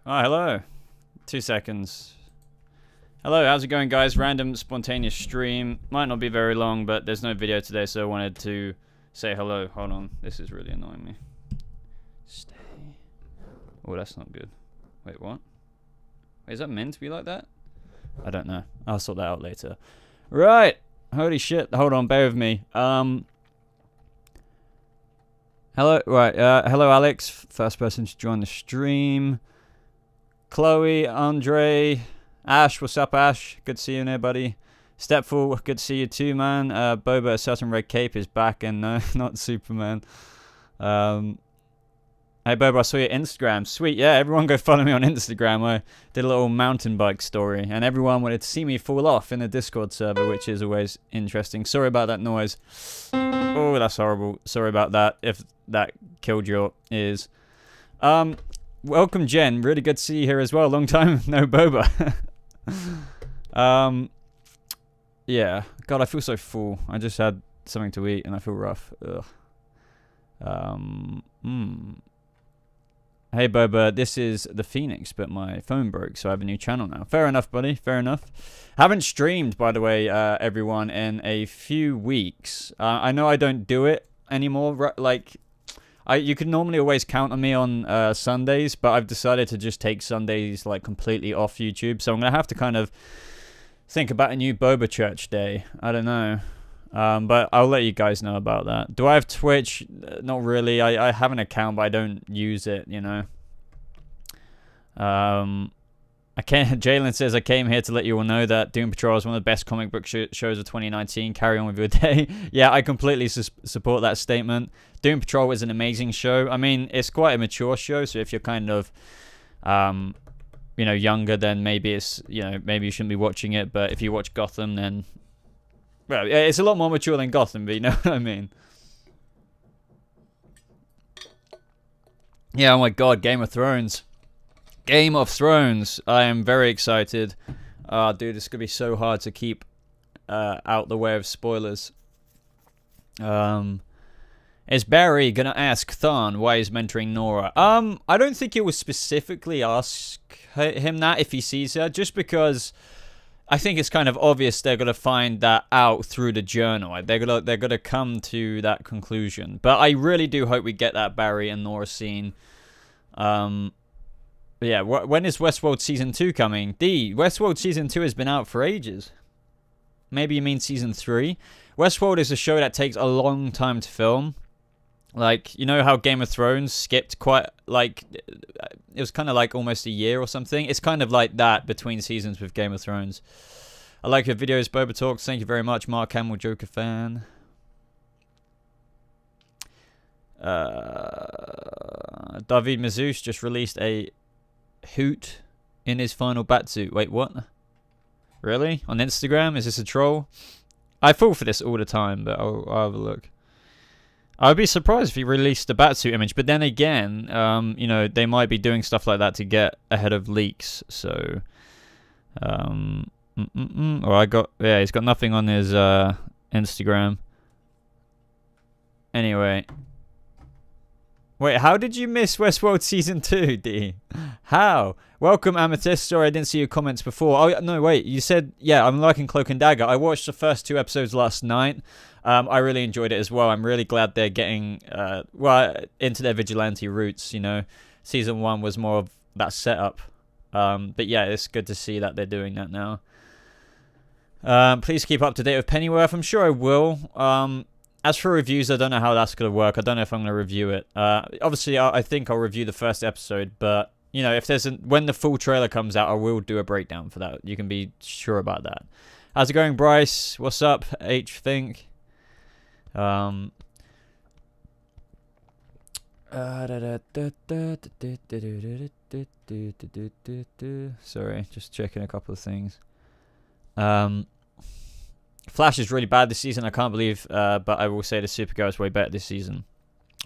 Oh, hello. 2 seconds. Hello, how's it going, guys? Random, spontaneous stream. Might not be very long, but there's no video today, so I wanted to say hello. Hold on. This is really annoying me. Stay. Oh, that's not good. Wait, what? Wait, is that meant to be like that? I don't know. I'll sort that out later. Right. Holy shit. Hold on, bear with me. Hello. Right. Hello, Alex. First person to join the stream. Chloe, Andre, Ash. What's up, Ash? Good to see you there, buddy. Stepful, good to see you too, man. Boba, a certain red cape is back, and no, not Superman. Hey, Boba, I saw your Instagram. Sweet, yeah, everyone go follow me on Instagram. I did a little mountain bike story, and everyone wanted to see me fall off in the Discord server, which is always interesting. Sorry about that noise. Oh, that's horrible. Sorry about that, if that killed your ears. Welcome, Jen. Really good to see you here as well. Long time no Boba. Yeah. God, I feel so full. I just had something to eat, and I feel rough. Ugh. Hey, Boba, this is the Phoenix, but my phone broke, so I have a new channel now. Fair enough, buddy. Fair enough. Haven't streamed, by the way, everyone, in a few weeks. I know I don't do it anymore. Like, you can normally always count on me on Sundays, but I've decided to just take Sundays, like, completely off YouTube. So I'm going to have to kind of think about a new BobaChurch day. I don't know. But I'll let you guys know about that. Do I have Twitch? Not really. I have an account, but I don't use it, you know. Jalen says, I came here to let you all know that Doom Patrol is one of the best comic book shows of 2019. Carry on with your day. Yeah, I completely support that statement. Doom Patrol is an amazing show. I mean, it's quite a mature show, so if you're kind of, you know, younger, then maybe it's, you know, maybe you shouldn't be watching it. But if you watch Gotham, then, well, it's a lot more mature than Gotham, but you know what I mean. Yeah, oh my god, Game of Thrones. Game of Thrones. I am very excited. Dude, it's going to be so hard to keep out the way of spoilers. Is Barry going to ask Thawne why he's mentoring Nora? I don't think he will specifically ask him that if he sees her, just because I think it's kind of obvious they're going to find that out through the journal. They're going to come to that conclusion. But I really do hope we get that Barry and Nora scene. Yeah, when is Westworld Season 2 coming? Westworld Season 2 has been out for ages. Maybe you mean Season 3? Westworld is a show that takes a long time to film. Like, you know how Game of Thrones skipped quite, like, it was kind of like almost a year or something? It's kind of like that between seasons with Game of Thrones. I like your videos, Boba Talks. Thank you very much, Mark Hamill, Joker fan. David Mazouz just released a hoot in his final batsuit. Wait, what? Really? On Instagram? Is this a troll? I fall for this all the time, but I'll have a look. I'd be surprised if he released the batsuit image, but then again, you know, they might be doing stuff like that to get ahead of leaks. So, oh, yeah, he's got nothing on his Instagram. Anyway. Wait, how did you miss Westworld Season 2, D? How? Welcome, Amethyst. Sorry, I didn't see your comments before. Oh, no, wait. You said, yeah, I'm liking Cloak and Dagger. I watched the first 2 episodes last night. I really enjoyed it as well. I'm really glad they're getting, well, into their vigilante roots, you know. Season 1 was more of that setup. But yeah, it's good to see that they're doing that now. Please keep up to date with Pennyworth. I'm sure I will. As for reviews, I don't know how that's going to work. I don't know if I'm going to review it. Obviously, I think I'll review the first episode, but, you know, if there's when the full trailer comes out, I will do a breakdown for that. You can be sure about that. How's it going, Bryce? What's up, H Think? Sorry, just checking a couple of things. Flash is really bad this season. I can't believe, but I will say the Supergirl is way better this season.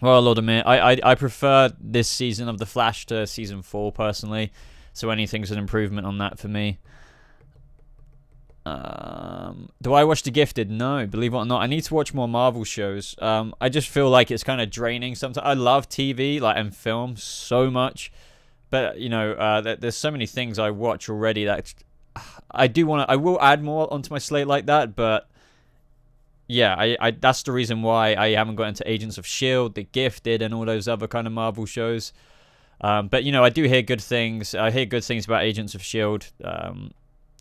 Well, I'll admit, I prefer this season of The Flash to Season 4, personally. So anything's an improvement on that for me. Do I watch The Gifted? No, believe it or not. I need to watch more Marvel shows. I just feel like it's kind of draining sometimes. I love TV like and film so much. but you know, there's so many things I watch already that I will add more onto my slate like that, but yeah, I that's the reason why I haven't got into Agents of S.H.I.E.L.D., The Gifted, and all those other kind of Marvel shows. But you know, I do hear good things. I hear good things about Agents of S.H.I.E.L.D.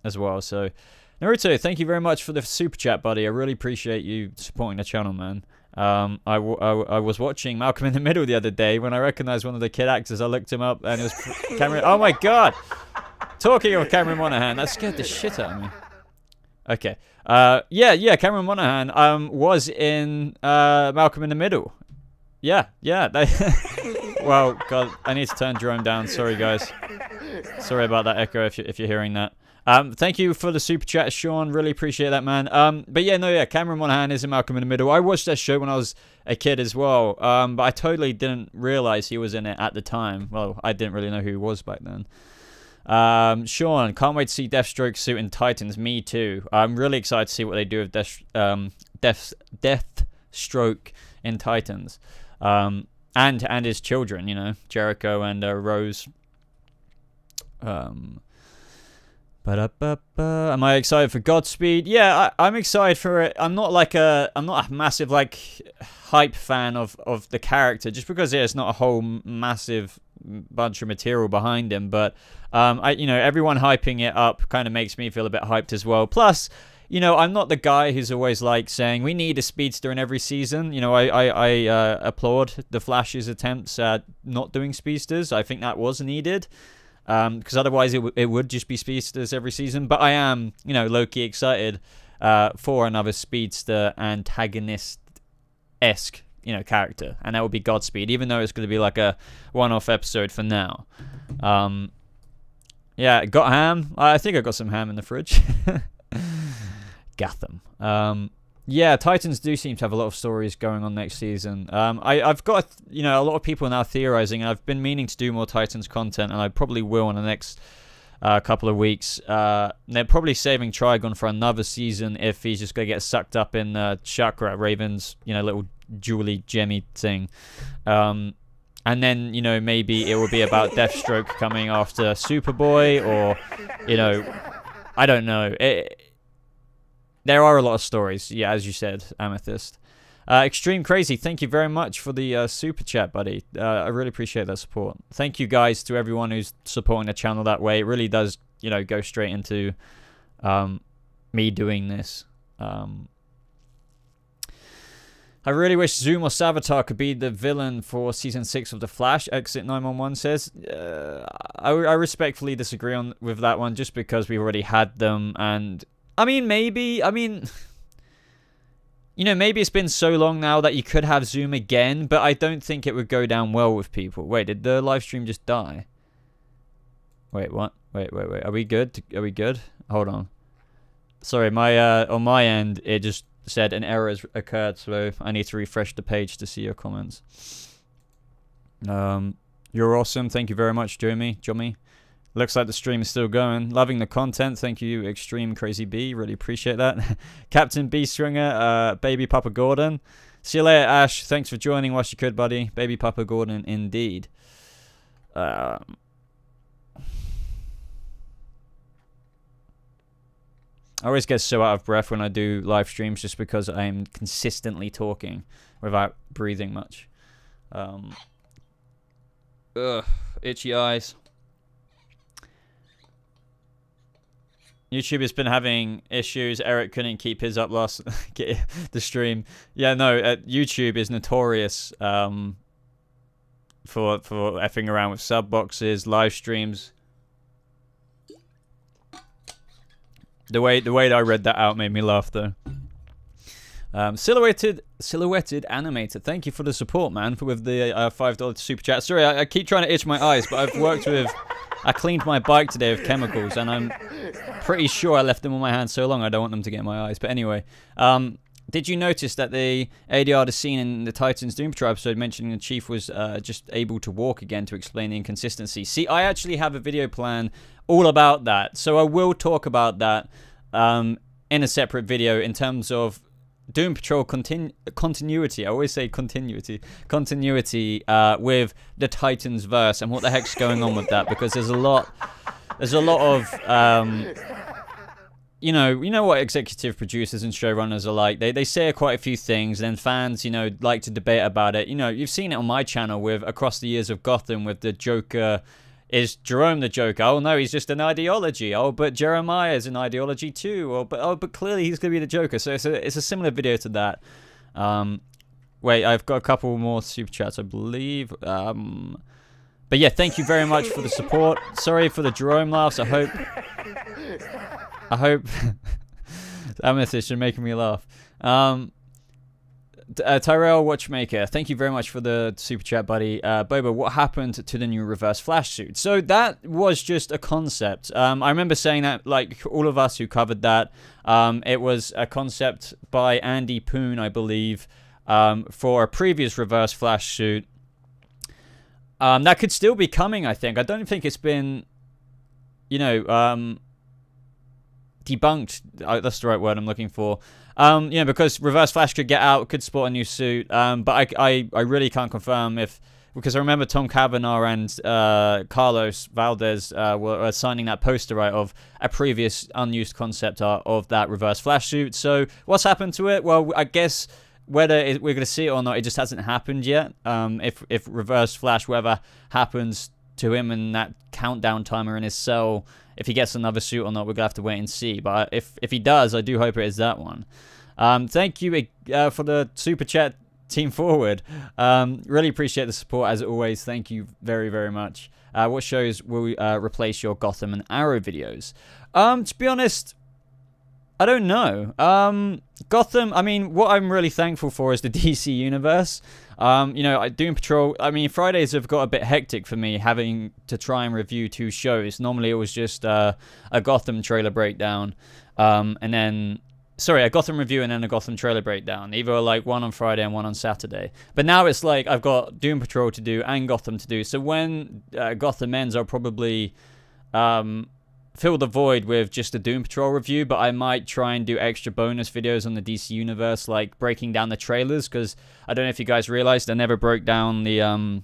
As well. So, Naruto, thank you very much for the super chat, buddy. I really appreciate you supporting the channel, man. I was watching Malcolm in the Middle the other day. When I recognized one of the kid actors, I looked him up, and it was Cameron. Oh my god! Talking of Cameron Monaghan, that scared the shit out of me. Okay. Yeah, Cameron Monaghan was in Malcolm in the Middle. Yeah. Well, God, I need to turn Jerome down. Sorry, guys. Sorry about that echo if you're hearing that. Thank you for the super chat, Sean. Really appreciate that, man. But yeah, Cameron Monaghan is in Malcolm in the Middle. I watched that show when I was a kid as well. But I totally didn't realize he was in it at the time. Well, I didn't really know who he was back then. Sean, can't wait to see Deathstroke suit in Titans. Me too. I'm really excited to see what they do with Deathstroke in Titans. And his children, you know, Jericho and Rose. Am I excited for Godspeed? Yeah, I'm excited for it. I'm not a massive like hype fan of the character, just because there's not a whole massive bunch of material behind him. But you know, everyone hyping it up kind of makes me feel a bit hyped as well. Plus, you know, I'm not the guy who's always like saying we need a speedster in every season. You know, I applaud the Flash's attempts at not doing speedsters. I think that was needed. Because otherwise it would just be speedsters every season. But I am, you know, low-key excited for another speedster antagonist-esque, you know, character. And that would be Godspeed, even though it's going to be like a one-off episode for now. Yeah, got ham? I think I got some ham in the fridge. Gotham. Yeah, Titans do seem to have a lot of stories going on next season. I've got, you know, a lot of people now theorizing, and I've been meaning to do more Titans content, and I probably will in the next couple of weeks. They're probably saving Trigon for another season if he's just going to get sucked up in Chakra, Raven's, you know, little jewelly gemmy thing. And then, you know, maybe it will be about Deathstroke coming after Superboy, or, you know, I don't know. There are a lot of stories, yeah, as you said, Amethyst. Extreme Crazy, thank you very much for the super chat, buddy. I really appreciate that support. Thank you, guys, to everyone who's supporting the channel that way. It really does, you know, go straight into me doing this. I really wish Zoom or Savitar could be the villain for Season 6 of The Flash, Exit 911 says. I respectfully disagree with that one, just because we've already had them, and... I mean, maybe, you know, maybe it's been so long now that you could have Zoom again, but I don't think it would go down well with people. Wait, did the live stream just die? Wait, what? Wait. Are we good? Are we good? Hold on. Sorry, my on my end, it just said an error has occurred, so I need to refresh the page to see your comments. You're awesome. Thank you very much, Jommy. Looks like the stream is still going. Loving the content. Thank you, Extreme Crazy B. Really appreciate that. Captain B Stringer, Baby Papa Gordon. See you later, Ash. Thanks for joining whilst you could, buddy. Baby Papa Gordon, indeed. I always get so out of breath when I do live streams, just because I'm consistently talking without breathing much. Itchy eyes. YouTube has been having issues. Eric couldn't keep his up last the stream. Yeah, no, YouTube is notorious for effing around with sub boxes, live streams. The way that I read that out made me laugh though. Silhouetted Animator, thank you for the support, man, with the $5 super chat. Sorry, I keep trying to itch my eyes, but I've worked with... I cleaned my bike today with chemicals, and I'm pretty sure I left them on my hands so long I don't want them to get in my eyes. But anyway, did you notice that the ADR scene in the Titans Doom Patrol episode mentioning the Chief was just able to walk again to explain the inconsistency? See, I actually have a video plan all about that, so I will talk about that in a separate video in terms of Doom Patrol continuity. I always say continuity with the Titans verse and what the heck's going on with that, because there's a lot of you know what executive producers and showrunners are like. They say quite a few things, and then fans, like to debate about it. You've seen it on my channel with Across the Years of Gotham with the Joker. Is Jerome the Joker? Oh no, he's just an ideology. Oh, but Jeremiah is an ideology too. But clearly he's gonna be the Joker. So it's a similar video to that. Wait, I've got a couple more super chats, I believe. But yeah, thank you very much for the support. Sorry for the Jerome laughs. I hope Amethyst, you're making me laugh. Tyrell Watchmaker, thank you very much for the super chat, buddy. Boba, what happened to the new Reverse Flash suit? So that was just a concept. I remember saying that, like all of us who covered that, it was a concept by Andy Poon, I believe, for a previous Reverse Flash suit. That could still be coming, I think. I don't think it's been, debunked. That's the right word I'm looking for. Because Reverse Flash could get out, could sport a new suit. But I really can't confirm because I remember Tom Cavanaugh and Carlos Valdez were signing that poster, right, of a previous unused concept art of that Reverse Flash suit. So what's happened to it? Well, I guess whether we're going to see it or not, it just hasn't happened yet. If Reverse Flash, whatever happens to him in that countdown timer in his cell, if he gets another suit or not, we're going to have to wait and see. But if he does, I do hope it is that one. Thank you for the super chat, Team Forward. Really appreciate the support as always. Thank you very, very much. What shows will replace your Gotham and Arrow videos? To be honest, I don't know. Gotham, I mean, what I'm really thankful for is the DC universe. Doom Patrol, I mean, Fridays have got a bit hectic for me having to try and review 2 shows. Normally it was just a Gotham trailer breakdown, and then, sorry, a Gotham review and then a Gotham trailer breakdown. Either like one on Friday and one on Saturday. But now it's like I've got Doom Patrol to do and Gotham to do. So when Gotham ends, I'll probably fill the void with just a Doom Patrol review, but I might try and do extra bonus videos on the DC Universe, like breaking down the trailers, because I don't know if you guys realized I never broke down the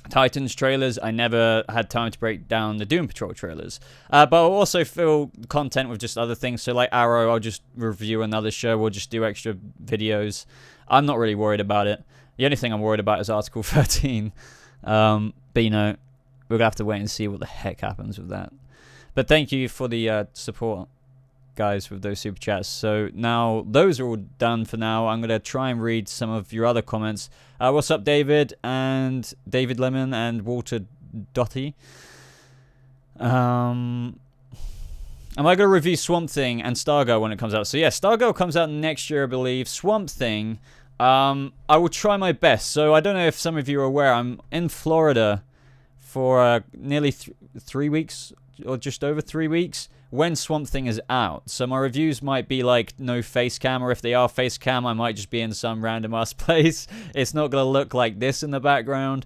Titans trailers. I never had time to break down the Doom Patrol trailers. But I'll also fill content with just other things. So like Arrow, I'll just review another show. We'll just do extra videos. I'm not really worried about it. The only thing I'm worried about is Article 13. But we're going to have to wait and see what the heck happens with that. But thank you for the support, guys, with those super chats. So now those are all done for now. I'm going to try and read some of your other comments. What's up, David? And David Lemon and Walter Dotty. Am I going to review Swamp Thing and Stargirl when it comes out? So yeah, Stargirl comes out next year, I believe. Swamp Thing, I will try my best. So I don't know if some of you are aware, I'm in Florida for nearly 3 weeks, or just over 3 weeks, when Swamp Thing is out. So my reviews might be like no face cam, or if they are face cam, I might just be in some random ass place. It's not gonna look like this in the background.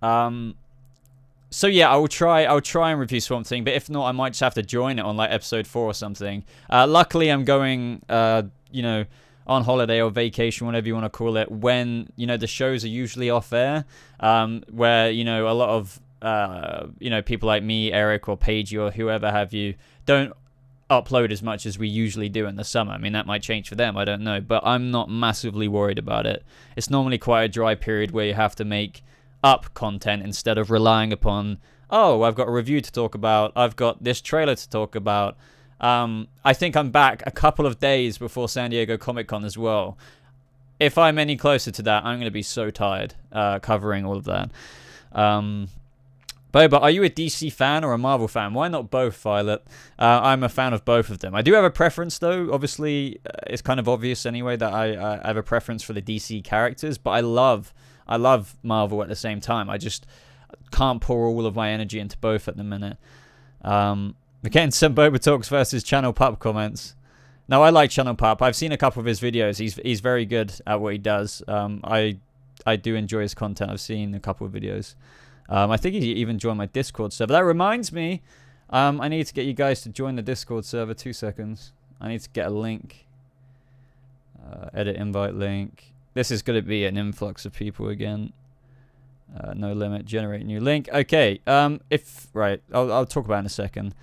So yeah, I'll try and review Swamp Thing, but if not, I might just have to join it on like episode 4 or something. Luckily I'm going on holiday or vacation, whatever you want to call it, when the shows are usually off air, where a lot of people like me, Eric, or Paige, or whoever have you, don't upload as much as we usually do in the summer. I mean, that might change for them, I don't know, but I'm not massively worried about it. It's normally quite a dry period where you have to make up content instead of relying upon, oh, I've got a review to talk about, I've got this trailer to talk about. I think I'm back a couple of days before San Diego Comic-Con as well. If I'm any closer to that, I'm going to be so tired covering all of that. Boba, are you a DC fan or a Marvel fan? Why not both, Violet? I'm a fan of both of them. I do have a preference, though. Obviously, it's kind of obvious anyway that I have a preference for the DC characters, but I love Marvel at the same time. I just can't pour all of my energy into both at the minute. Again, some Boba Talks versus Channel Pup comments. No, I like Channel Pup. I've seen a couple of his videos. He's very good at what he does. I do enjoy his content. I've seen a couple of videos. I think he even joined my Discord server. That reminds me, I need to get you guys to join the Discord server. 2 seconds. I need to get a link. Edit invite link. This is going to be an influx of people again. No limit. Generate new link. Okay. I'll talk about it in a second.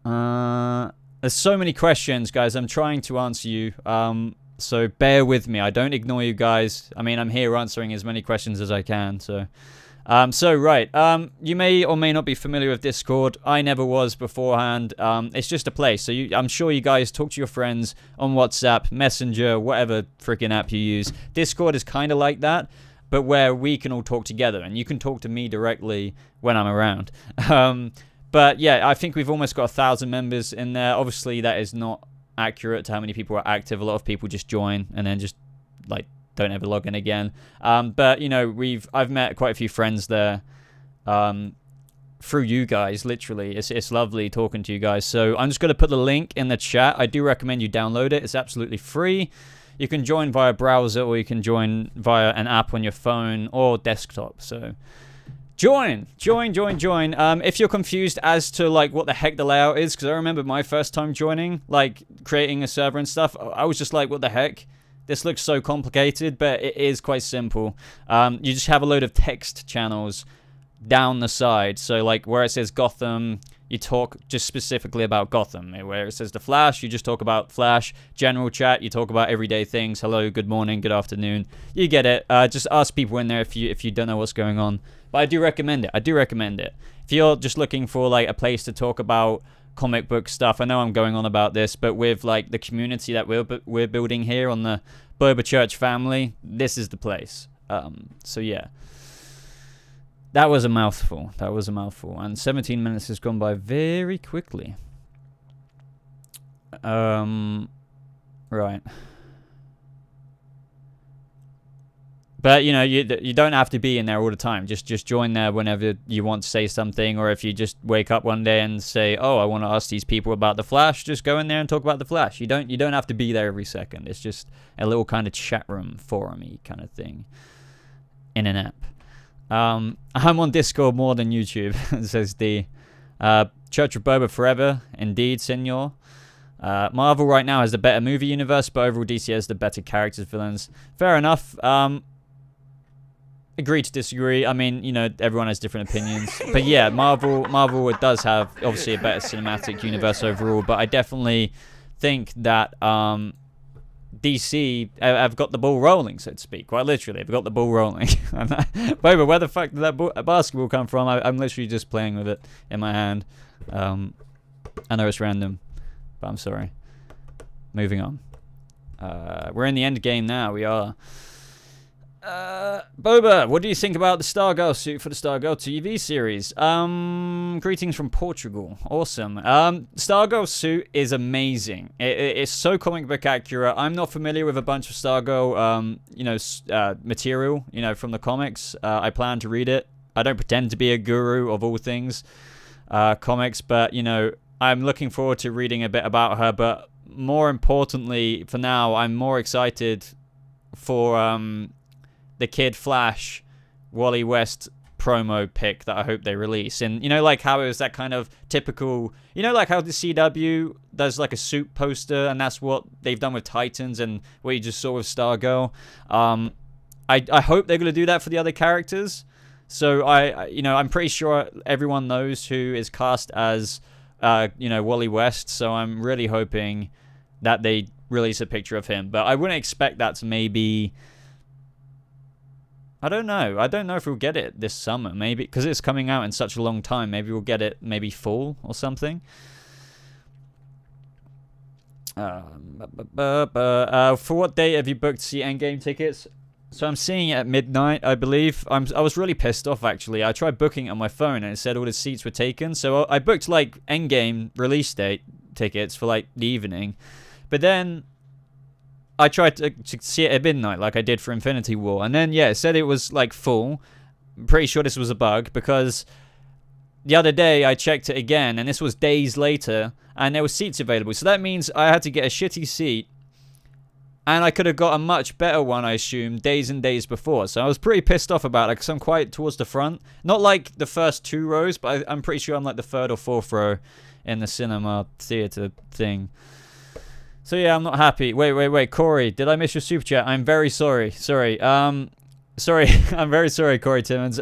There's so many questions, guys. I'm trying to answer you. So bear with me. I don't ignore you guys. I mean, I'm here answering as many questions as I can. So you may or may not be familiar with Discord. I never was beforehand. It's just a place. So I'm sure you guys talk to your friends on WhatsApp, Messenger, whatever freaking app you use. Discord is kind of like that, but where we can all talk together, and you can talk to me directly when I'm around. But yeah, I think we've almost got 1,000 members in there. Obviously, that is not accurate to how many people are active. A lot of people just join and then just like don't ever log in again. But you know, I've met quite a few friends there through you guys. Literally, it's lovely talking to you guys. So I'm just going to put the link in the chat. I do recommend you download it. It's absolutely free. You can join via browser, or you can join via an app on your phone or desktop. So join. If you're confused as to like what the heck the layout is, because I remember my first time joining, like creating a server and stuff, I was just like, what the heck? This looks so complicated, but it is quite simple. You just have a load of text channels down the side. So like where it says Gotham, you talk just specifically about Gotham. Where it says the Flash, you just talk about Flash. General chat, you talk about everyday things. Hello, good morning, good afternoon. You get it. Just ask people in there if you don't know what's going on. But I do recommend it. If you're just looking for like a place to talk about comic book stuff, I know I'm going on about this, but with like the community that we're building here on the BobaChurch family, this is the place. So yeah, that was a mouthful. And 17 minutes has gone by very quickly. Right. But, you know, you don't have to be in there all the time. Just join there whenever you want to say something, or if you just wake up one day and say, oh, I want to ask these people about the Flash, just go in there and talk about the Flash. You don't have to be there every second. It's just a little kind of chat room, forum-y kind of thing in an app. I'm on Discord more than YouTube, says D. Church of Boba forever. Indeed, senor. Marvel right now has the better movie universe, but overall DC has the better characters, villains. Fair enough. Agree to disagree. I mean, you know, everyone has different opinions. But yeah, Marvel it does have obviously a better cinematic universe overall, but I definitely think that DC have got the ball rolling, so to speak. Quite literally, they've got the ball rolling. Boba, where the fuck did that basketball come from? I'm literally just playing with it in my hand. I know it's random, but I'm sorry. Moving on. We're in the end game now. We are. Boba, what do you think about the Stargirl suit for the Stargirl TV series? Greetings from Portugal. Awesome. Stargirl suit is amazing. It's so comic book accurate. I'm not familiar with a bunch of Stargirl, material, from the comics. I plan to read it. I don't pretend to be a guru of all things comics, but, I'm looking forward to reading a bit about her. But more importantly, for now, I'm more excited for the Kid Flash Wally West promo pic that I hope they release. And like how it was that kind of typical, like how the CW does like a suit poster, and that's what they've done with Titans and what you just saw with Stargirl. I hope they're going to do that for the other characters. So I'm pretty sure everyone knows who is cast as Wally West, so I'm really hoping that they release a picture of him. But I wouldn't expect that to maybe, I don't know if we'll get it this summer, maybe, because it's coming out in such a long time. Maybe we'll get it maybe fall or something. For what date have you booked to see Endgame tickets? So I'm seeing it at midnight, I believe. I was really pissed off, actually. I tried booking it on my phone and it said all the seats were taken. So I booked like Endgame release date tickets for like the evening. But then I tried to see it at midnight like I did for Infinity War. And then, yeah, it said it was, like, full. I'm pretty sure this was a bug because the other day I checked it again, and this was days later, and there were seats available. So that means I had to get a shitty seat, and I could have got a much better one, I assume, days and days before. So I was pretty pissed off about it because I'm quite towards the front. Not like the first 2 rows, but I'm pretty sure I'm like the 3rd or 4th row in the cinema theater thing. So yeah, I'm not happy. Wait, Corey, did I miss your super chat? I'm very sorry. Sorry. Sorry. I'm very sorry, Corey Timmons.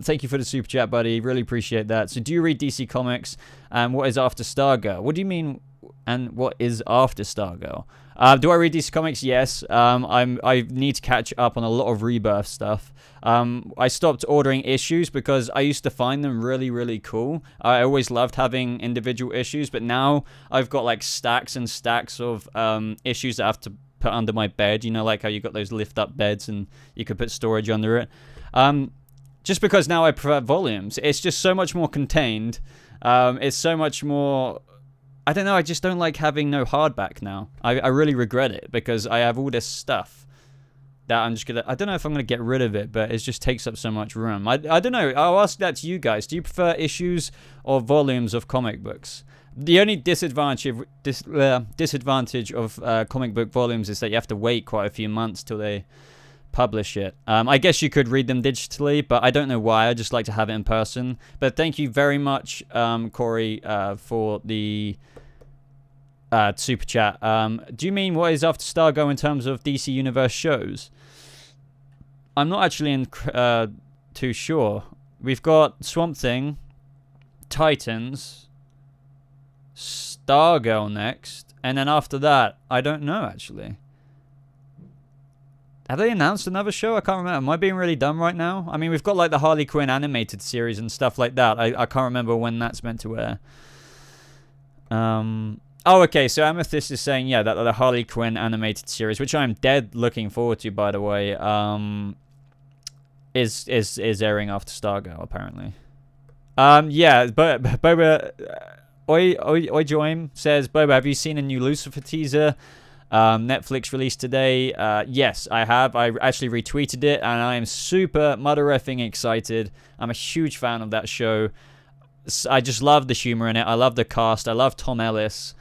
Thank you for the super chat, buddy. Really appreciate that. So do you read DC Comics? What is after Stargirl? What do you mean? And what is after Stargirl? Do I read DC Comics? Yes. I need to catch up on a lot of Rebirth stuff. I stopped ordering issues because I used to find them really, really cool. I always loved having individual issues, but now I've got like stacks and stacks of issues that I have to put under my bed. You know, like how you got those lift up beds and you could put storage under it. Just because now I prefer volumes. It's just so much more contained. It's so much more... I don't know, I just don't like having no hardback now. I really regret it because I have all this stuff that I'm just gonna... I don't know if I'm gonna get rid of it, but it just takes up so much room. I don't know, I'll ask that to you guys. Do you prefer issues or volumes of comic books? The only disadvantage of comic book volumes is that you have to wait quite a few months till they publish it. I guess you could read them digitally, but I don't know why. I just like to have it in person. But thank you very much, Corey, for the super chat. Do you mean what is after Stargirl in terms of DC Universe shows? I'm not actually too sure. We've got Swamp Thing, Titans, Stargirl next, and then after that, I don't know actually. Have they announced another show? I can't remember. Am I being really dumb right now? I mean, we've got like the Harley Quinn animated series and stuff like that. I can't remember when that's meant to air. Oh, okay. So Amethyst is saying, yeah, that the Harley Quinn animated series, which I'm dead looking forward to, by the way, is airing after Stargirl apparently. Yeah, but Boba, Oi Joim says, Boba, have you seen a new Lucifer teaser? Netflix released today. Yes, I have. I actually retweeted it, and I am super mother effing excited. I'm a huge fan of that show. I just love the humor in it. I love the cast. I love Tom Ellis.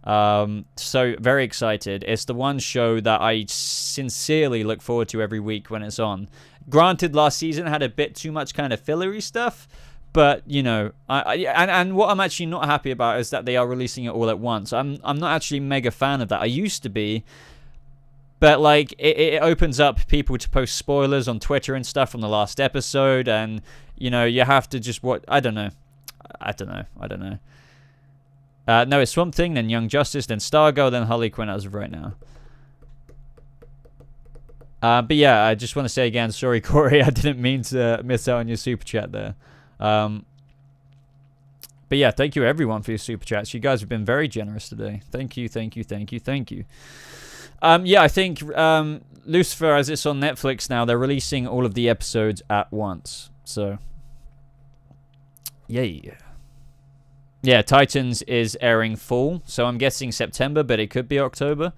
So very excited. It's the one show that I sincerely look forward to every week when it's on. Granted, last season had a bit too much kind of fillery stuff. But, you know, and what I'm actually not happy about is that they are releasing it all at once. I'm not actually a mega fan of that. I used to be. But, like, it opens up people to post spoilers on Twitter and stuff from the last episode. And, you know, you have to just watch... I don't know. No, it's Swamp Thing, then Young Justice, then Stargirl, then Harley Quinn as of right now. But yeah, I just want to say again, sorry, Corey. I didn't mean to miss out on your super chat there. But yeah, thank you everyone for your super chats. You guys have been very generous today. Thank you. Yeah, I think Lucifer, as it's on Netflix now, they're releasing all of the episodes at once. So, yay. Yeah, Titans is airing fall, so I'm guessing September, but it could be October.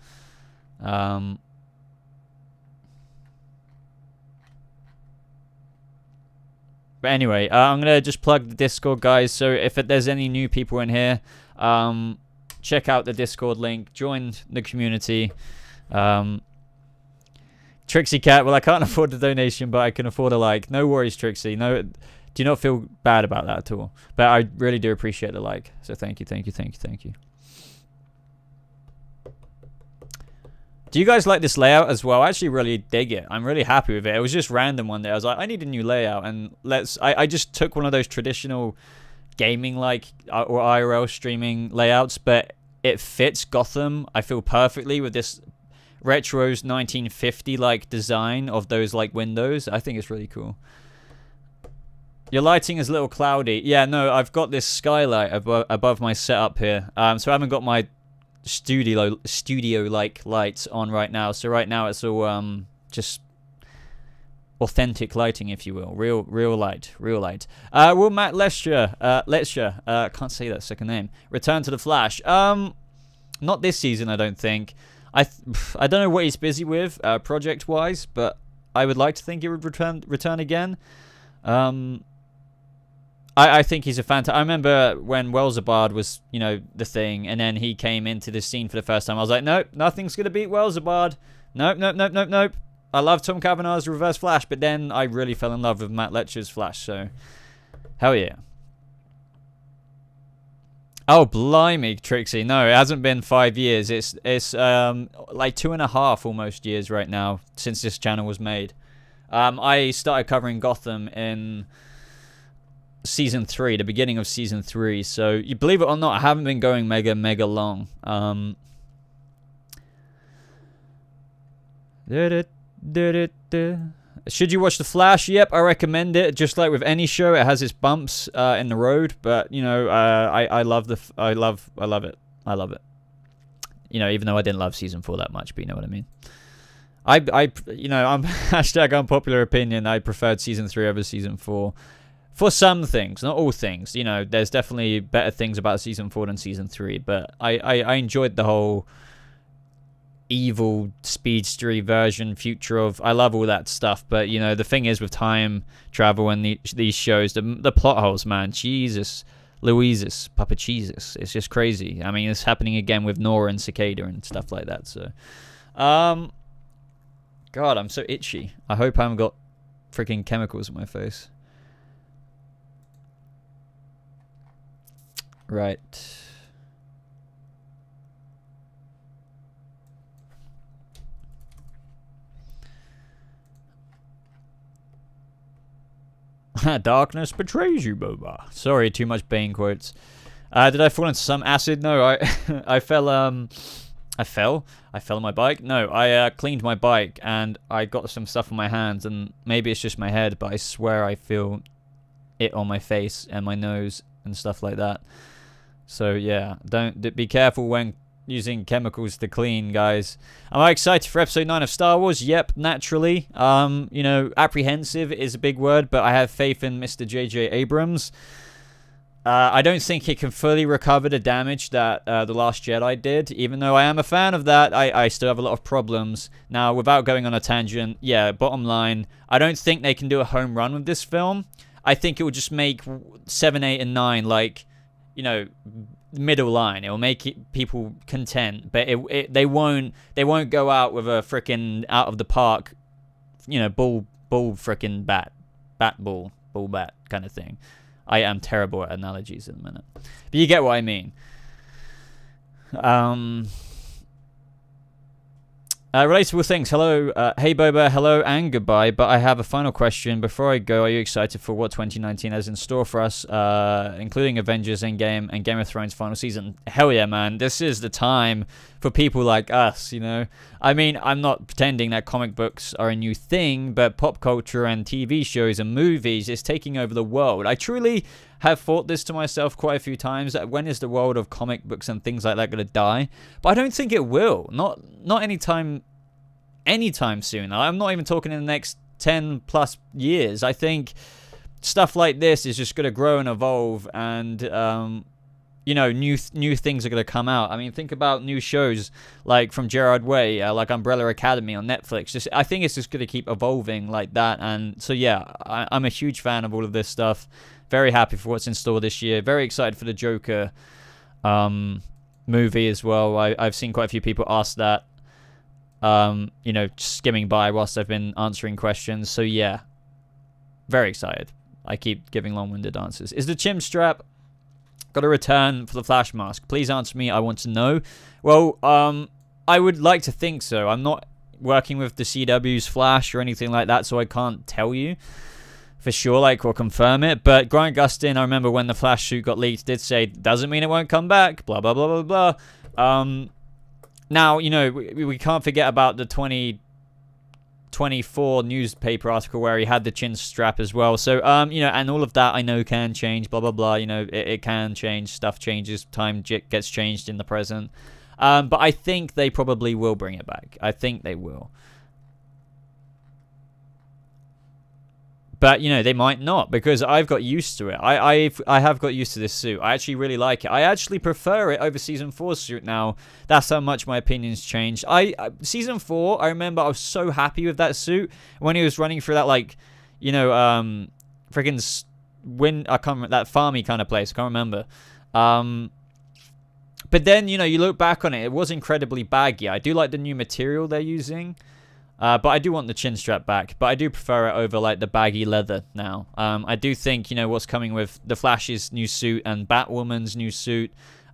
But anyway, I'm going to just plug the Discord, guys. So if there's any new people in here, check out the Discord link. Join the community. Trixie Cat, well, I can't afford the donation, but I can afford a like. No worries, Trixie. No, do not feel bad about that at all. But I really do appreciate the like. So thank you. Do you guys like this layout as well? I actually really dig it. I'm really happy with it. It was just random one day. I was like, I need a new layout. And I just took one of those traditional gaming like or IRL streaming layouts, but it fits Gotham, I feel, perfectly with this retro's 1950 like design of those like windows. I think it's really cool. Your lighting is a little cloudy. Yeah, no, I've got this skylight above my setup here. So I haven't got my studio like lights on right now. So right now it's all just authentic lighting, if you will. Real light. Will Matt Lesher can't say that second name, return to the Flash? Not this season, I don't think. I don't know what he's busy with project wise, but I would like to think he would return again. I think he's a fantastic... I remember when Welzabard was, you know, the thing, and then he came into the scene for the first time. I was like, nope, nothing's going to beat Welzabard. Nope. I love Tom Cavanaugh's Reverse Flash, but then I really fell in love with Matt Letcher's Flash, so... Hell yeah. Oh, blimey, Trixie. No, it hasn't been 5 years. It's like 2.5 almost years right now since this channel was made. I started covering Gotham in season 3, the beginning of season 3. So you believe it or not, I haven't been going mega long. Should you watch The Flash? Yep, I recommend it. Just like with any show, it has its bumps in the road, but you know, I love it. I love it. You know, even though I didn't love season 4 that much, but you know what I mean. You know, I'm hashtag unpopular opinion. I preferred season 3 over season 4 for some things, not all things. You know, there's definitely better things about season 4 than season 3, but I enjoyed the whole evil speedstery version future of, I love all that stuff. But you know, the thing is with time travel and these shows, the plot holes, man, Jesus Louises, Papa Jesus, it's just crazy. I mean, it's happening again with Nora and Cicada and stuff like that. So God, I'm so itchy. I hope I haven't got freaking chemicals in my face. Right. Darkness betrays you, Boba. Sorry, too much Bane quotes. Did I fall into some acid? No, I fell on my bike. No, I cleaned my bike and I got some stuff on my hands, and maybe it's just my head, but I swear I feel it on my face and my nose and stuff like that. So yeah, be careful when using chemicals to clean, guys. Am I excited for episode 9 of Star Wars? Yep, naturally. You know, apprehensive is a big word, but I have faith in Mr. J.J. Abrams. I don't think he can fully recover the damage that The Last Jedi did. Even though I am a fan of that, I still have a lot of problems. Now, without going on a tangent, yeah, bottom line, I don't think they can do a home run with this film. I think it will just make 7, 8, and 9, like, you know, middle line. It will make people content, but they won't go out with a freaking out of the park, you know, ball freaking bat kind of thing. I am terrible at analogies in a minute, but you get what I mean. Relatable things. Hello, hey Boba, hello and goodbye. But I have a final question before I go. Are you excited for what 2019 has in store for us, including Avengers Endgame and Game of Thrones final season? Hell yeah, man. This is the time for people like us, you know. I mean, I'm not pretending that comic books are a new thing, but pop culture and TV shows and movies is taking over the world. I truly have thought this to myself quite a few times, that when is the world of comic books and things like that going to die? But I don't think it will. Not anytime soon. I'm not even talking in the next 10 plus years. I think stuff like this is just going to grow and evolve, and you know, new things are going to come out. I mean, think about new shows like from Gerard Way, like Umbrella Academy on Netflix. I think it's just going to keep evolving like that. And so yeah, I'm a huge fan of all of this stuff. Very happy for what's in store this year. Very excited for the Joker movie as well. I've seen quite a few people ask that, you know, skimming by whilst I've been answering questions. So yeah, very excited. I keep giving long-winded answers. Is the chim strap got a return for the Flash mask? Please answer me. I want to know. Well, I would like to think so. I'm not working with the CW's Flash or anything like that, so I can't tell you for sure, like, or confirm it. But Grant Gustin, I remember when the Flash suit got leaked, did say, doesn't mean it won't come back, blah, blah, blah, blah, blah. Now, you know, we can't forget about the 2024 newspaper article where he had the chin strap as well. So, you know, and all of that I know can change, blah, blah, blah. You know, it can change. Stuff changes. Time gets changed in the present. But I think they probably will bring it back. I think they will. But, you know, they might not, because I've got used to it. I have got used to this suit. I actually really like it. I actually prefer it over Season 4's suit now. That's how much my opinion's changed. Season 4, I remember I was so happy with that suit when he was running through that, like, you know, freaking I can't remember, that farmy kind of place. I can't remember. But then, you know, you look back on it, it was incredibly baggy. I do like the new material they're using. But I do want the chin strap back. But I do prefer it over, like, the baggy leather now. I do think, you know, what's coming with the Flash's new suit and Batwoman's new suit,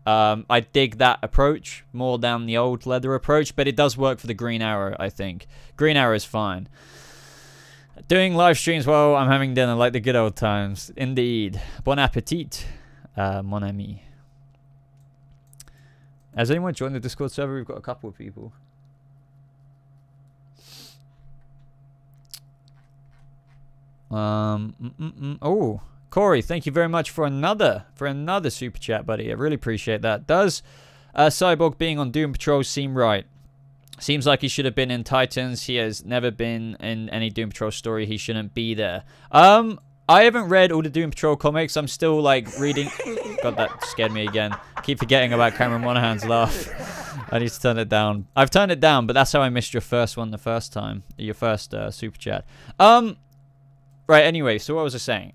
I dig that approach more than the old leather approach, but it does work for the Green Arrow, I think. Green Arrow is fine. Doing live streams while I'm having dinner like the good old times. Indeed. Bon appetit, mon ami. Has anyone joined the Discord server? We've got a couple of people. Oh, Corey, thank you very much for another super chat, buddy. I really appreciate that. Does Cyborg being on Doom Patrol seem right? Seems like he should have been in Titans. He has never been in any Doom Patrol story. He shouldn't be there. I haven't read all the Doom Patrol comics. I'm still like reading. God, that scared me again. Keep forgetting about Cameron Monaghan's laugh. I need to turn it down. I've turned it down, but that's how I missed your first one the first time. Your first super chat. Right, anyway, so what was I saying?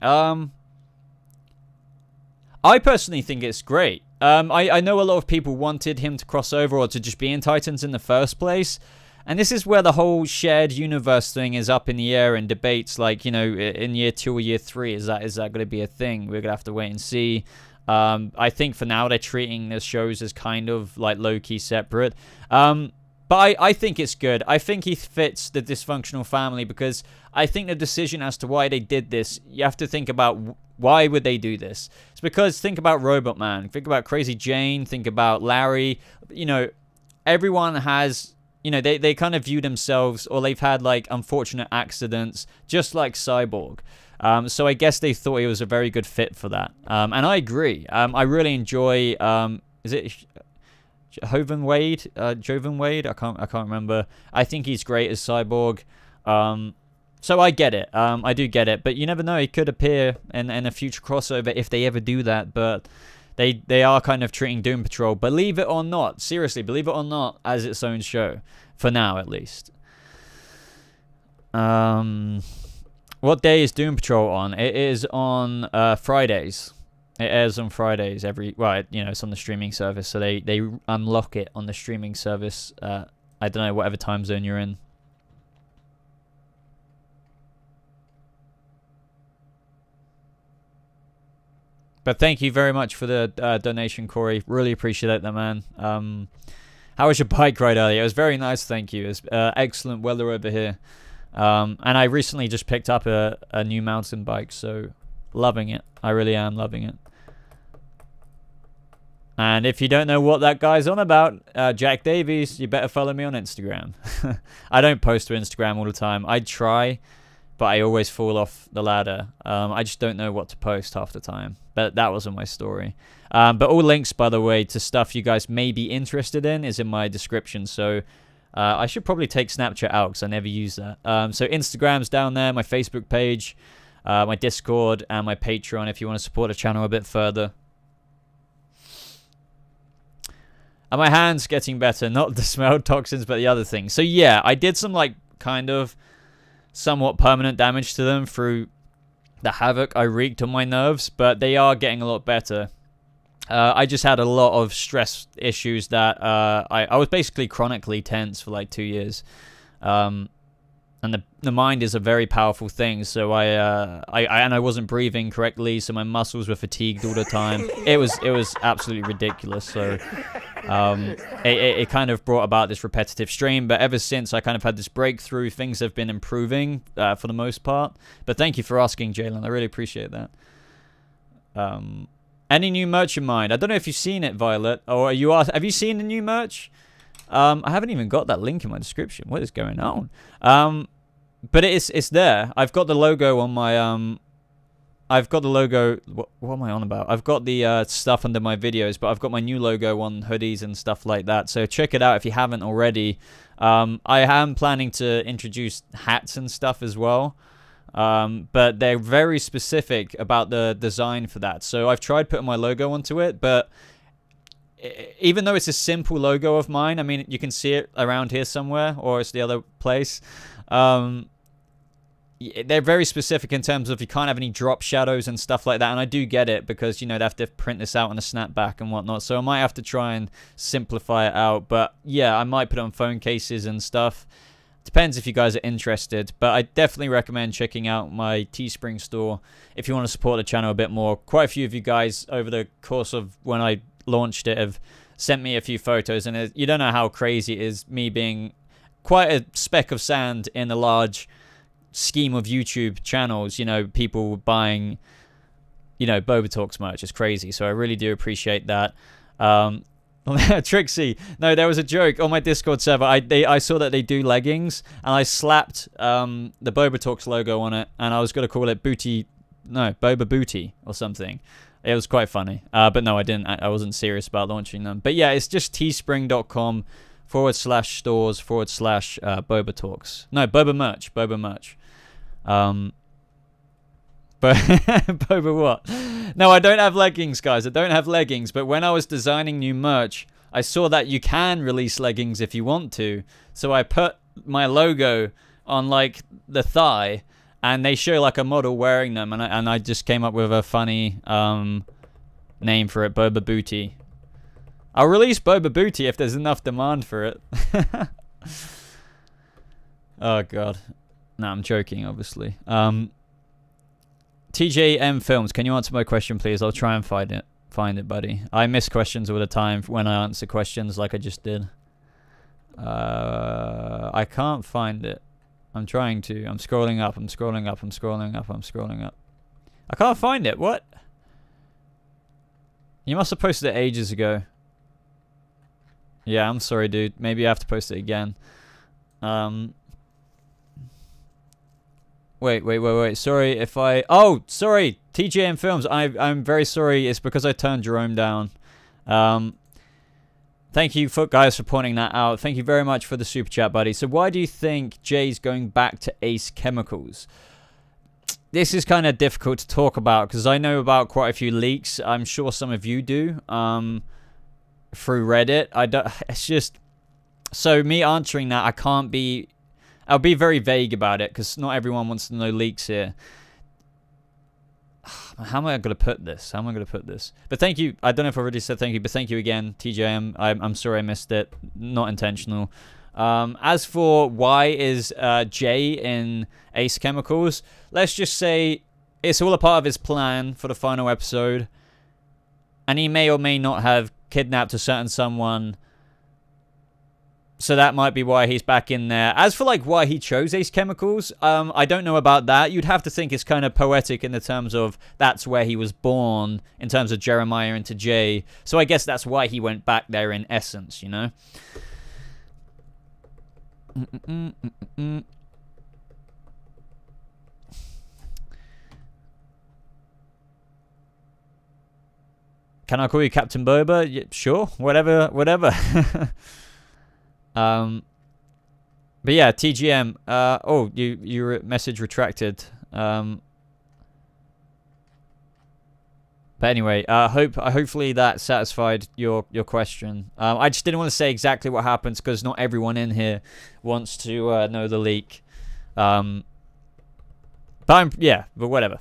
I personally think it's great. I know a lot of people wanted him to cross over or to just be in Titans in the first place. And this is where the whole shared universe thing is up in the air and debates like, you know, in year 2 or year 3, is that going to be a thing? We're going to have to wait and see. I think for now they're treating the shows as kind of like low-key separate. But I think it's good. I think he fits the dysfunctional family because I think the decision as to why they did this, you have to think about why would they do this. It's because think about Robot Man, think about Crazy Jane, think about Larry. You know, everyone has, you know, they kind of view themselves or they've had like unfortunate accidents just like Cyborg. So I guess they thought he was a very good fit for that. And I agree. I really enjoy, is it Jovan Wade? Jovan Wade? I can't remember. I think he's great as Cyborg. So I get it. I do get it. But you never know. He could appear in a future crossover if they ever do that. But they are kind of treating Doom Patrol, believe it or not, seriously, believe it or not, as its own show. For now, at least. What day is Doom Patrol on? It is on Fridays. It airs on Fridays well, you know, it's on the streaming service, so they unlock it on the streaming service. I don't know, whatever time zone you're in. But thank you very much for the donation, Corey. Really appreciate that, man. How was your bike ride earlier? It was very nice, thank you. It's excellent weather over here. And I recently just picked up a new mountain bike, so loving it. I really am loving it. And if you don't know what that guy's on about, Jack Davies, you better follow me on Instagram. I don't post to Instagram all the time. I try, but I always fall off the ladder. I just don't know what to post half the time. But that wasn't my story. But all links, by the way, to stuff you guys may be interested in is in my description. So I should probably take Snapchat out because I never use that. So Instagram's down there, my Facebook page, my Discord, and my Patreon if you want to support the channel a bit further. And my hand's getting better, not the smell toxins, but the other thing. So yeah, I did some like kind of somewhat permanent damage to them through the havoc I wreaked on my nerves, but they are getting a lot better. I just had a lot of stress issues that I was basically chronically tense for like 2 years. And the mind is a very powerful thing, so I wasn't breathing correctly, so my muscles were fatigued all the time. It was absolutely ridiculous. So it kind of brought about this repetitive strain, but ever since I kind of had this breakthrough, things have been improving for the most part. But thank you for asking, Jalen. I really appreciate that. Any new merch in mind? I don't know if you've seen it, Violet, or have you seen the new merch? I haven't even got that link in my description. What is going on? But it's there. I've got the logo on my I've got the logo. What am I on about? I've got the stuff under my videos, but I've got my new logo on hoodies and stuff like that. So check it out if you haven't already. I am planning to introduce hats and stuff as well. But they're very specific about the design for that. So I've tried putting my logo onto it, but even though it's a simple logo of mine, I mean, you can see it around here somewhere, or it's the other place. They're very specific in terms of you can't have any drop shadows and stuff like that. And I do get it because, you know, they have to print this out on a snapback and whatnot. So I might have to try and simplify it out. But yeah, I might put it on phone cases and stuff. Depends if you guys are interested, but I definitely recommend checking out my Teespring store if you want to support the channel a bit more. Quite a few of you guys over the course of when I launched it have sent me a few photos, and you don't know how crazy it is, me being quite a speck of sand in a large scheme of YouTube channels. You know, people buying, you know, Boba Talks merch is crazy. So I really do appreciate that. Trixie, no, there was a joke on my Discord server. I saw that they do leggings, and I slapped the Boba Talks logo on it, and I was gonna call it Boba Booty or something. It was quite funny, but no, I didn't. I wasn't serious about launching them. But yeah, it's just teespring.com/stores/Boba Talks. No, Boba merch. But Boba what? No, I don't have leggings, guys. I don't have leggings. But when I was designing new merch, I saw that you can release leggings if you want to. So I put my logo on like the thigh, and they show like a model wearing them, and I just came up with a funny name for it, Boba Booty. I'll release Boba Booty if there's enough demand for it. Oh god. No, I'm joking, obviously. TJM Films, can you answer my question, please? I'll try and find it, buddy. I miss questions all the time when I answer questions like I just did. I can't find it. I'm trying to. I'm scrolling up. I can't find it. What? You must have posted it ages ago. Yeah, I'm sorry, dude. Maybe I have to post it again. Wait. Sorry if I... Oh, sorry. TJM Films. I'm very sorry. It's because I turned Jerome down. Thank you, guys, for pointing that out. Thank you very much for the super chat, buddy. So why do you think Jay's going back to Ace Chemicals? This is kind of difficult to talk about because I know about quite a few leaks. I'm sure some of you do through Reddit. It's just... So me answering that, I can't be... I'll be very vague about it because not everyone wants to know leaks here. How am I going to put this? But thank you. I don't know if I already said thank you, but thank you again, TJM. I'm sorry I missed it. Not intentional. As for why is Jay in Ace Chemicals, let's just say it's all a part of his plan for the final episode. And he may or may not have kidnapped a certain someone. So that might be why he's back in there. As for like why he chose Ace Chemicals, I don't know about that. You'd have to think it's kind of poetic in the terms of that's where he was born, in terms of Jeremiah into Jay. So I guess that's why he went back there in essence, you know? Can I call you Captain Boba? Yeah, sure, whatever. But yeah, TGM. Oh, your message retracted. But anyway, hopefully that satisfied your question. I just didn't want to say exactly what happens because not everyone in here wants to know the leak. But whatever.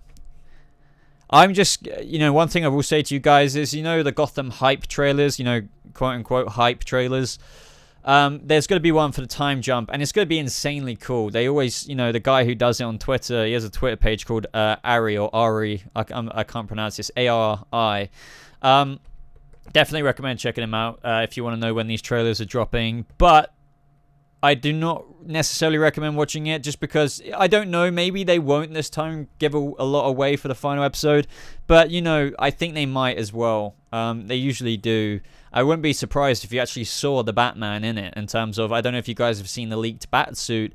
I'm just, one thing I will say to you guys is, the Gotham hype trailers, quote unquote hype trailers. There's going to be one for the time jump, and it's going to be insanely cool. They always, the guy who does it on Twitter, he has a Twitter page called Ari or Ari. I can't pronounce this. ARI. Definitely recommend checking him out if you want to know when these trailers are dropping. But I do not necessarily recommend watching it just because, I don't know, maybe they won't this time give a lot away for the final episode. But, I think they might as well. They usually do. I wouldn't be surprised if you actually saw the Batman in it, in terms of, I don't know if you guys have seen the leaked Batsuit,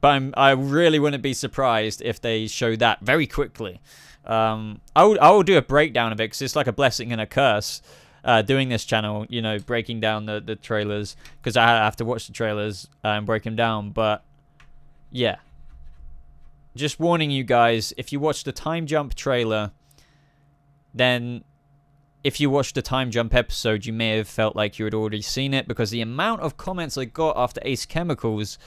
but I really wouldn't be surprised if they show that very quickly. I will do a breakdown of it, because it's like a blessing and a curse, doing this channel, breaking down the trailers, because I have to watch the trailers and break them down, but yeah. Just warning you guys, if you watch the Time Jump trailer, then... if you watched the Time Jump episode, you may have felt like you had already seen it, because the amount of comments I got after Ace Chemicals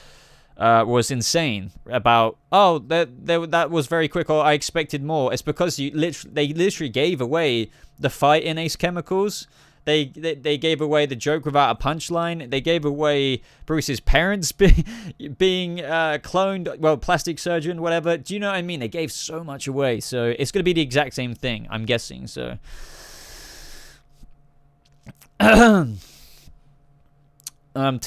was insane. About, oh, that was very quick, or I expected more. It's because they literally gave away the fight in Ace Chemicals. They gave away the joke without a punchline. They gave away Bruce's parents being cloned, well, plastic surgeon, whatever. Do you know what I mean? They gave so much away. So it's going to be the exact same thing, I'm guessing. So... 2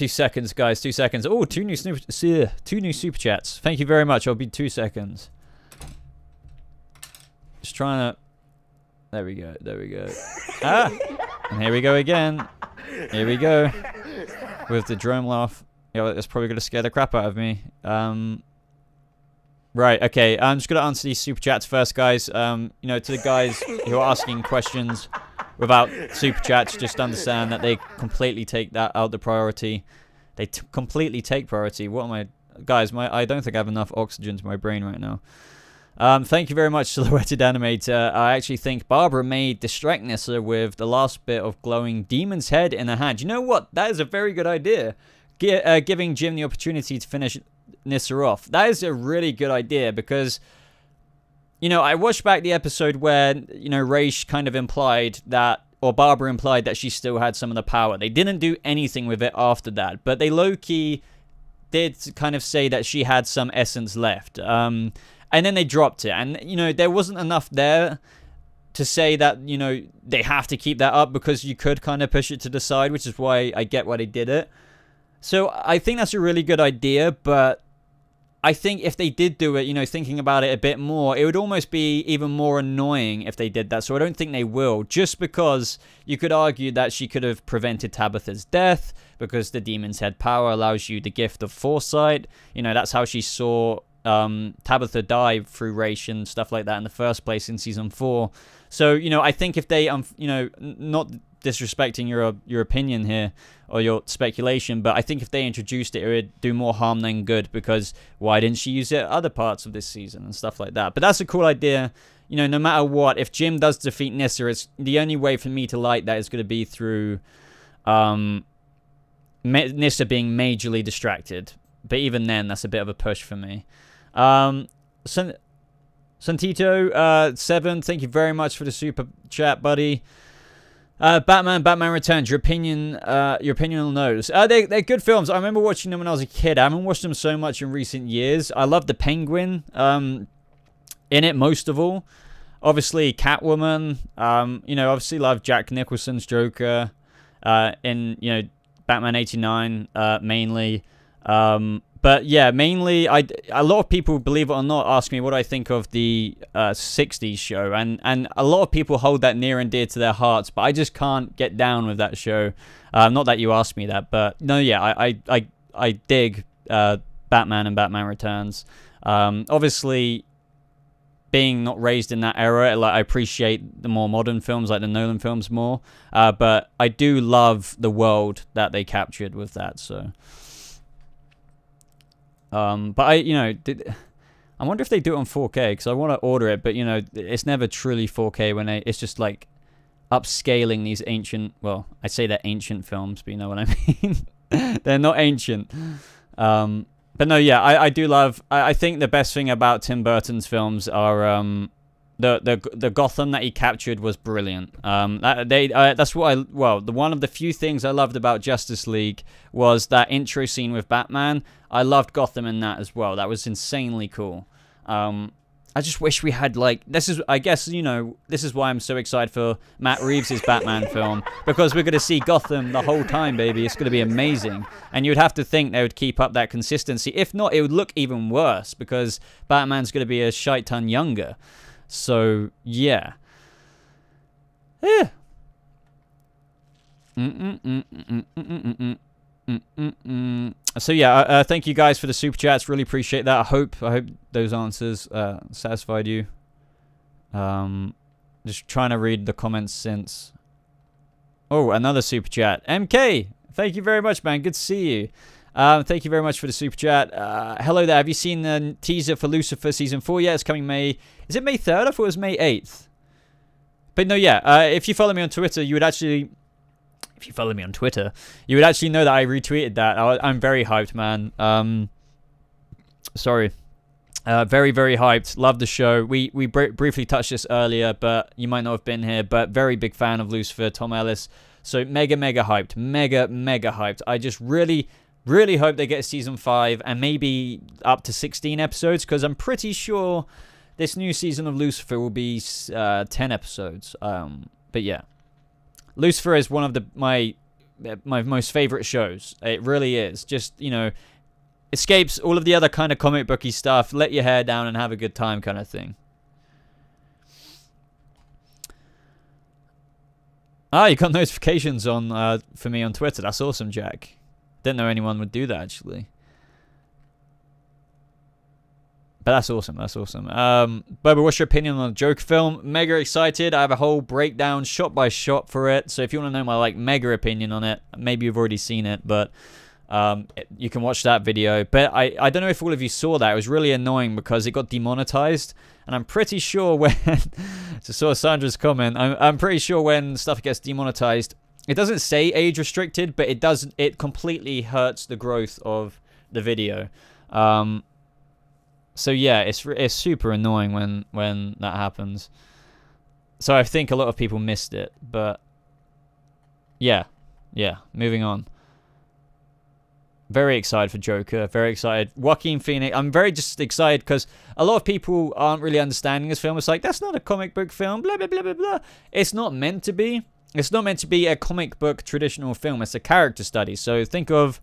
seconds, guys. 2 seconds. Oh, two new super chats. Thank you very much. I'll be 2 seconds. Just trying to. There we go. There we go. Ah, and here we go again. Here we go with the drone laugh. Yeah, that's probably gonna scare the crap out of me. Right. Okay. I'm just gonna answer these super chats first, guys. You know, to the guys who are asking questions without super chats, just understand that they completely take that out the priority. They completely take priority. What am I, guys? I don't think I have enough oxygen to my brain right now. Thank you very much, Silhouetted Animator. I actually think Barbara may distract Nissa with the last bit of glowing demon's head in her hand. You know what? That is a very good idea. Giving Jim the opportunity to finish Nissa off. That is a really good idea because, you know, I watched back the episode where, you know, Raish kind of implied that, or Barbara implied that she still had some of the power. They didn't do anything with it after that, but they low-key did kind of say that she had some essence left. And then they dropped it. And, you know, there wasn't enough there to say that, you know, they have to keep that up because you could kind of push it to the side, which is why I get why they did it. So I think that's a really good idea, but I think if they did do it, you know, thinking about it a bit more, it would almost be even more annoying if they did that. So I don't think they will, just because you could argue that she could have prevented Tabitha's death because the demon's head power allows you the gift of foresight. You know, that's how she saw Tabitha die through Raish and stuff like that in the first place in season 4. So, you know, I think if they, you know, not disrespecting your opinion here or your speculation, but I think if they introduced it, it would do more harm than good, because why didn't she use it at other parts of this season and stuff like that? But that's a cool idea. You know, no matter what, if Jim does defeat Nissa, it's the only way for me to like that is going to be through Nissa being majorly distracted. But even then, that's a bit of a push for me. Santito 7, thank you very much for the super chat, buddy. Batman Returns. Your opinion on those? They're good films. I remember watching them when I was a kid. I haven't watched them so much in recent years. I love the Penguin in it most of all. Obviously Catwoman. You know, obviously love Jack Nicholson's Joker. In, you know, Batman 89 mainly. But yeah, mainly, a lot of people, believe it or not, ask me what I think of the 60s show, and a lot of people hold that near and dear to their hearts, but I just can't get down with that show. Not that you asked me that, but no, yeah, I dig Batman and Batman Returns. Obviously, being not raised in that era, like, I appreciate the more modern films, like the Nolan films more, but I do love the world that they captured with that, so... but you know, I wonder if they do it on 4K, because I want to order it, but, you know, it's never truly 4K when it's just like upscaling these ancient, well, I say they're ancient films, but you know what I mean. They're not ancient. But no, yeah, I do love, I think the best thing about Tim Burton's films are, the Gotham that he captured was brilliant. That's what one of the few things I loved about Justice League was that intro scene with Batman. I loved Gotham in that as well. That was insanely cool. I just wish we had, like, I guess, you know, this is why I'm so excited for Matt Reeves' Batman film, because we're going to see Gotham the whole time, baby. It's going to be amazing. And you'd have to think they would keep up that consistency. If not, it would look even worse, because Batman's going to be a shite ton younger. So, yeah. Yeah. So, yeah, thank you guys for the super chats. Really appreciate that. I hope those answers satisfied you. Just trying to read the comments since. Oh, another super chat. MK, thank you very much, man. Good to see you. Thank you very much for the super chat. Hello there. Have you seen the teaser for Lucifer season 4? Yeah, it's coming May. Is it May 3rd? I thought it was May 8th. But no, yeah. If you follow me on Twitter, you would actually... If you follow me on Twitter, you would actually know that I retweeted that. I'm very hyped, man. Sorry. Very, very hyped. Love the show. We briefly touched this earlier, but you might not have been here. But very big fan of Lucifer, Tom Ellis. So mega, mega hyped. Mega, mega hyped. I just really hope they get season 5 and maybe up to 16 episodes, because I'm pretty sure this new season of Lucifer will be 10 episodes. But yeah. Lucifer is one of my most favorite shows. It really is. Just, you know, escapes all of the other kind of comic booky stuff. Let your hair down and have a good time kind of thing. Ah, you got notifications on for me on Twitter. That's awesome, Jack. Didn't know anyone would do that, actually. But that's awesome. That's awesome. Boba, what's your opinion on the Joker film? Mega excited. I have a whole breakdown, shot by shot, for it. So if you want to know my like mega opinion on it, maybe you've already seen it, but you can watch that video. But I don't know if all of you saw that. It was really annoying because it got demonetized, and I'm pretty sure when to saw Sandra's comment, I'm pretty sure when stuff gets demonetized, it doesn't say age restricted, but it completely hurts the growth of the video. So yeah, it's super annoying when that happens. So I think a lot of people missed it, but yeah, moving on. Very excited for Joker, very excited. Joaquin Phoenix, I'm very just excited because a lot of people aren't really understanding this film. It's like, that's not a comic book film, blah, blah, blah, blah, blah. It's not meant to be. It's not meant to be a comic book traditional film. It's a character study. So think of,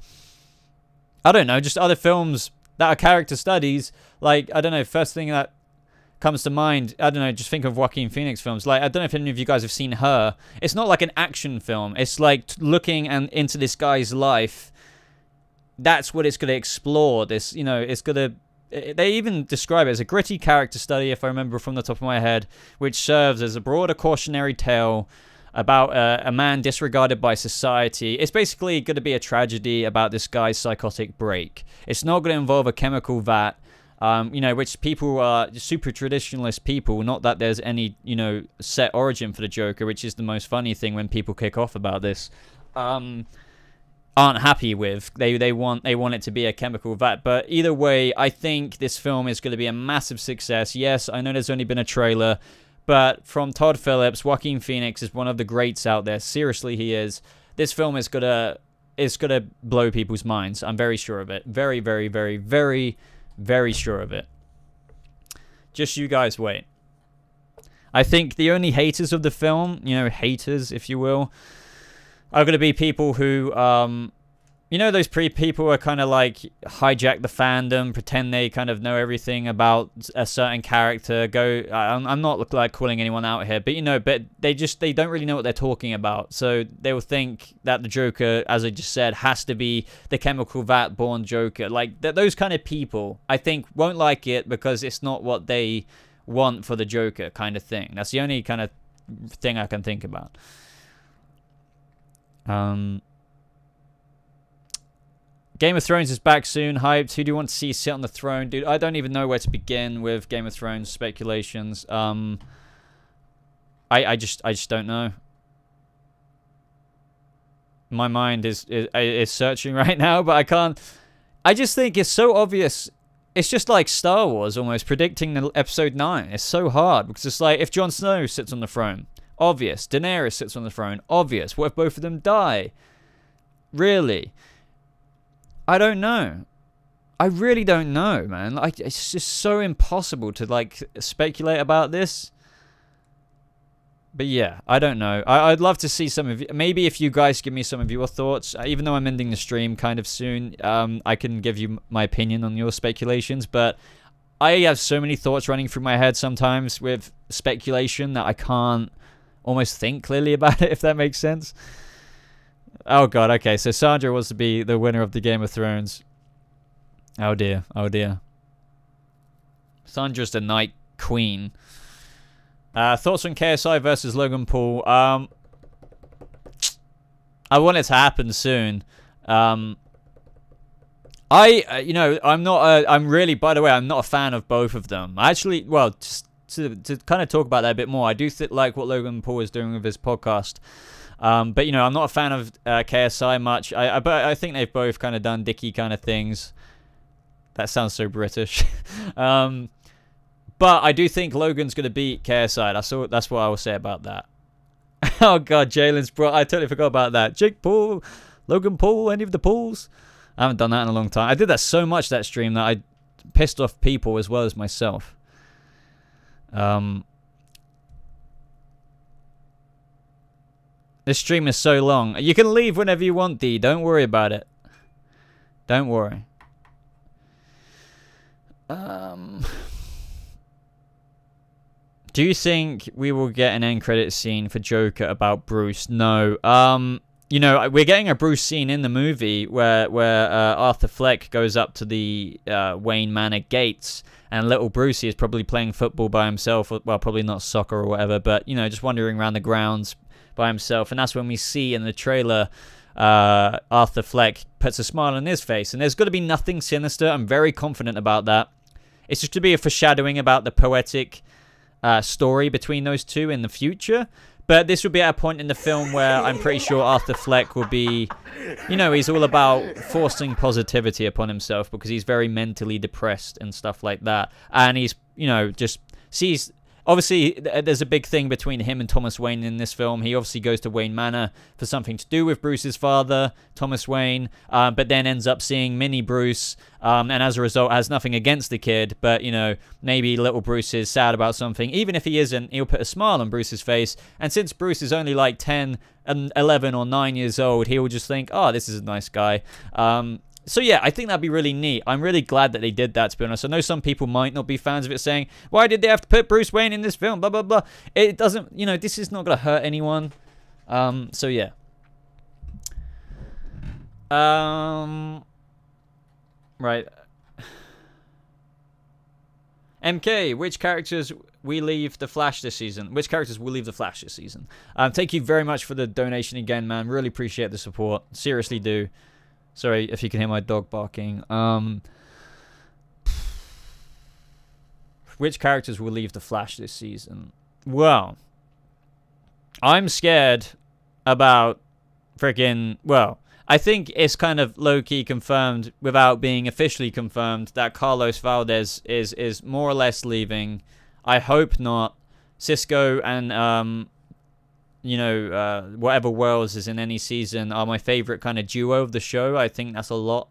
I don't know, just other films that are character studies. Like, I don't know, first thing that comes to mind, I don't know, just think of Joaquin Phoenix films. Like, I don't know if any of you guys have seen Her. It's not like an action film. It's like looking into this guy's life. That's what it's going to explore. This, you know, it's going to, they even describe it as a gritty character study, if I remember from the top of my head, which serves as a broader cautionary tale about a man disregarded by society. It's basically going to be a tragedy about this guy's psychotic break. It's not going to involve a chemical vat, you know, which people are super traditionalist people. Not that there's any, you know, set origin for the Joker, which is the most funny thing when people kick off about this. Aren't happy with. They want it to be a chemical vat. But either way, I think this film is going to be a massive success. Yes, I know there's only been a trailer, but from Todd Phillips, Joaquin Phoenix is one of the greats out there. Seriously, he is. This film is gonna blow people's minds. I'm very sure of it. Very, very, very, very, very sure of it. Just you guys wait. I think the only haters of the film, you know, haters, if you will, are going to be people who, you know, those people who are kind of like hijack the fandom, pretend they kind of know everything about a certain character. I'm not like calling anyone out here, but you know, but they don't really know what they're talking about. So they will think that the Joker, as I just said, has to be the chemical vat born Joker. Like those kind of people, I think, won't like it because it's not what they want for the Joker kind of thing. That's the only kind of thing I can think about. Game of Thrones is back soon. Hyped. Who do you want to see sit on the throne? Dude, I don't even know where to begin with Game of Thrones speculations. I just don't know. My mind is searching right now, but I can't. I just think it's so obvious. It's just like Star Wars almost predicting the episode 9. It's so hard because it's like, if Jon Snow sits on the throne, obvious. Daenerys sits on the throne, obvious. What if both of them die? Really? I don't know. I really don't know, man. Like, it's just so impossible to like speculate about this. But yeah, I don't know. I'd love to see some of you. Maybe if you guys give me some of your thoughts, even though I'm ending the stream kind of soon, I can give you my opinion on your speculations. But I have so many thoughts running through my head sometimes with speculation that I can't almost think clearly about it, if that makes sense. Oh god, okay, so Sandra wants to be the winner of the Game of Thrones. Oh dear, oh dear. Sandra's the Night Queen. Thoughts on KSI versus Logan Paul? I want it to happen soon. You know, I'm really, by the way, I'm not a fan of both of them. Actually, well, just to kind of talk about that a bit more, I do like what Logan Paul is doing with his podcast. But, you know, I'm not a fan of KSI much. But I think they've both kind of done dicky kind of things. That sounds so British. But I do think Logan's going to beat KSI. That's what I will say about that. Oh, God, Jalen's bro. I totally forgot about that. Jake Paul, Logan Paul, any of the Pauls? I haven't done that in a long time. I did that so much that stream that I pissed off people as well as myself. This stream is so long. You can leave whenever you want, D. Don't worry about it. Don't worry. Do you think we will get an end credit scene for Joker about Bruce? No. You know, we're getting a Bruce scene in the movie where Arthur Fleck goes up to the Wayne Manor gates, and little Brucey is probably playing football by himself. Well, probably not soccer or whatever, but, you know, just wandering around the grounds by himself. And that's when we see in the trailer Arthur Fleck puts a smile on his face. And there's got to be nothing sinister. I'm very confident about that. It's just to be a foreshadowing about the poetic story between those two in the future. But this will be at a point in the film where I'm pretty sure Arthur Fleck will be, you know, he's all about forcing positivity upon himself because he's very mentally depressed and stuff like that. And he's, you know, just sees... Obviously, there's a big thing between him and Thomas Wayne in this film. He obviously goes to Wayne Manor for something to do with Bruce's father, Thomas Wayne, but then ends up seeing mini Bruce, and as a result has nothing against the kid, but, you know, maybe little Bruce is sad about something. Even if he isn't, he'll put a smile on Bruce's face, and since Bruce is only like 10 and 11 or 9 years old, he will just think, oh, this is a nice guy. So yeah, I think that'd be really neat. I'm really glad that they did that, to be honest. I know some people might not be fans of it, saying, why did they have to put Bruce Wayne in this film, blah, blah, blah. It doesn't, you know, this is not going to hurt anyone. So yeah. Right. MK, which characters we leave the Flash this season? Which characters will leave the Flash this season? Thank you very much for the donation again, man. Really appreciate the support. Seriously do. Sorry if you can hear my dog barking. Which characters will leave the Flash this season? Well, I'm scared about freaking... Well, I think it's kind of low-key confirmed without being officially confirmed that Carlos Valdez is more or less leaving. I hope not. Cisco and... you know, whatever Wells is in any season are my favorite kind of duo of the show. I think that's a lot.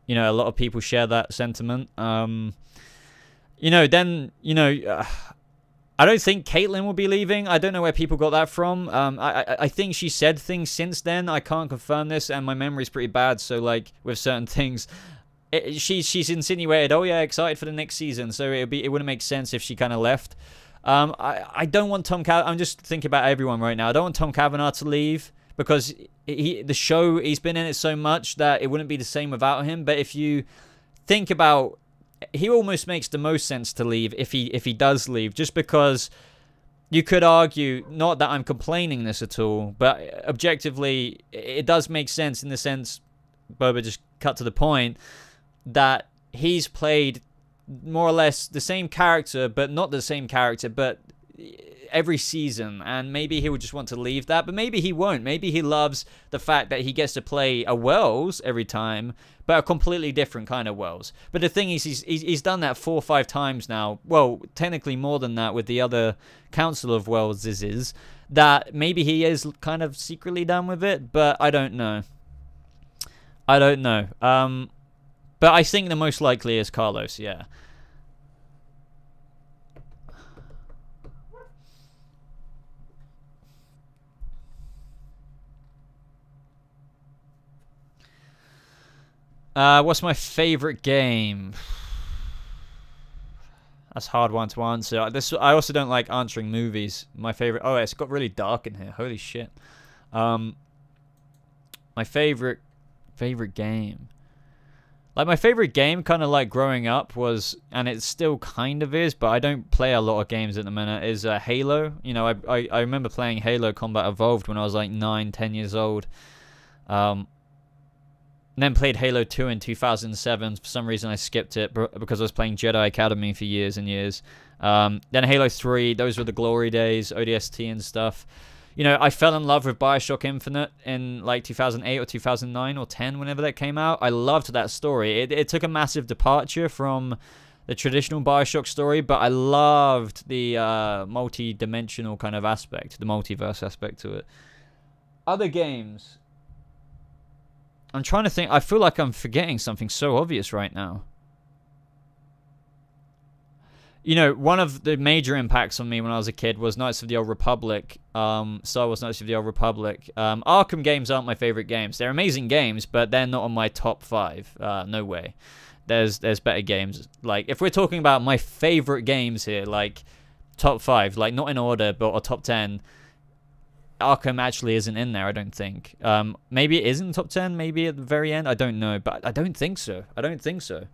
You know, a lot of people share that sentiment. You know, then, you know, I don't think Caitlyn will be leaving. I don't know where people got that from. I think she said things since then. I can't confirm this, and my memory's pretty bad. So, like, with certain things, she's insinuated, oh yeah, excited for the next season. So it wouldn't make sense if she kind of left. I don't want Tom Cavanaugh. I'm just thinking about everyone right now. I don't want Tom Cavanaugh to leave because the show, he's been in it so much that it wouldn't be the same without him. But if you think about, he almost makes the most sense to leave if he does leave, just because you could argue, not that I'm complaining this at all, but objectively it does make sense in the sense, Boba just cut to the point, that he's played more or less the same character, but not the same character, but every season, and maybe he would just want to leave that, but maybe he won't. Maybe he loves the fact that he gets to play a Wells every time, but a completely different kind of Wells. But the thing is, he's done that 4 or 5 times now. Well, technically more than that with the other Council of Welleses, that maybe he is kind of secretly done with it, but I don't know. I don't know. But I think the most likely is Carlos, yeah. What's my favorite game? That's a hard one to answer. I also don't like answering movies. My favorite... Oh, it's got really dark in here. Holy shit. My favorite game... Like, my favorite game, kind of like growing up, was, and it still kind of is, but I don't play a lot of games at the minute, is Halo. You know, I remember playing Halo Combat Evolved when I was like 9, 10 years old. And then played Halo 2 in 2007. For some reason, I skipped it because I was playing Jedi Academy for years and years. Then Halo 3, those were the glory days, ODST and stuff. You know, I fell in love with BioShock Infinite in like 2008 or 2009 or 10, whenever that came out. I loved that story. It took a massive departure from the traditional BioShock story, but I loved the multi-dimensional kind of aspect, the multiverse aspect to it. Other games. I'm trying to think. I feel like I'm forgetting something so obvious right now. you know, one of the major impacts on me when I was a kid was Knights of the Old Republic, Star Wars Knights of the Old Republic. Arkham games aren't my favorite games. They're amazing games, but they're not on my top 5. No way. There's better games. Like, if we're talking about my favorite games here, like top 5, like not in order, but a top 10, Arkham actually isn't in there, I don't think. Maybe it is in the top 10, maybe at the very end, I don't know, but I don't think so. I don't think so.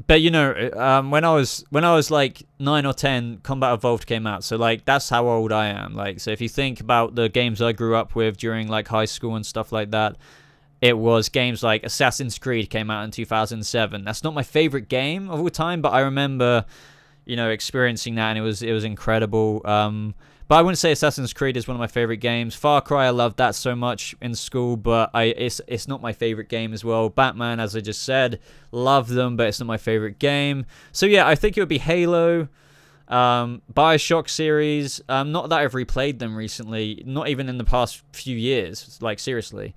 But you know, when I was like 9 or 10, Combat Evolved came out. So like that's how old I am. Like, so if you think about the games I grew up with during like high school and stuff like that, it was games like Assassin's Creed came out in 2007. That's not my favorite game of all time, but I remember, you know, experiencing that, and it was incredible. But I wouldn't say Assassin's Creed is one of my favorite games. Far Cry, I loved that so much in school, but it's not my favorite game as well. Batman, as I just said, love them, but it's not my favorite game. So yeah, I think it would be Halo, BioShock series. Not that I've replayed them recently, not even in the past few years. Like, seriously.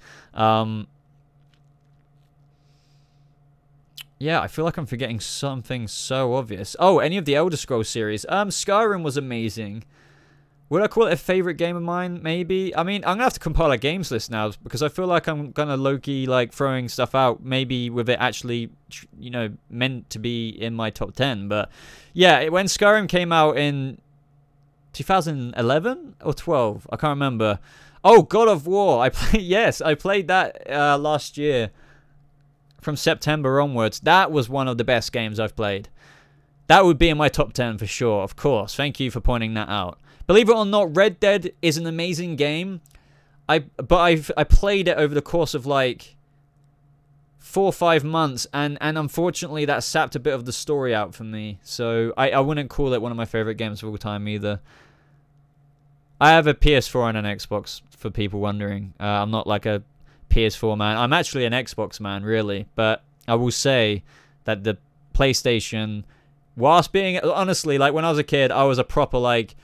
Yeah, I feel like I'm forgetting something so obvious. Oh, any of the Elder Scrolls series. Skyrim was amazing. Would I call it a favorite game of mine? Maybe. I mean, I'm going to have to compile a games list now, because I feel like I'm going to low-key, like, throwing stuff out, maybe with it actually, you know, meant to be in my top 10. But, yeah, when Skyrim came out in 2011 or 12, I can't remember. Oh, God of War. Yes, I played that last year from September onwards. That was one of the best games I've played. That would be in my top 10 for sure, of course. Thank you for pointing that out. Believe it or not, Red Dead is an amazing game. I played it over the course of like 4 or 5 months, and unfortunately that sapped a bit of the story out for me. So I wouldn't call it one of my favorite games of all time either. I have a PS4 and an Xbox, for people wondering. I'm not like a PS4 man. I'm actually an Xbox man, really. But I will say that the PlayStation, whilst being, honestly, like when I was a kid, I was a proper like,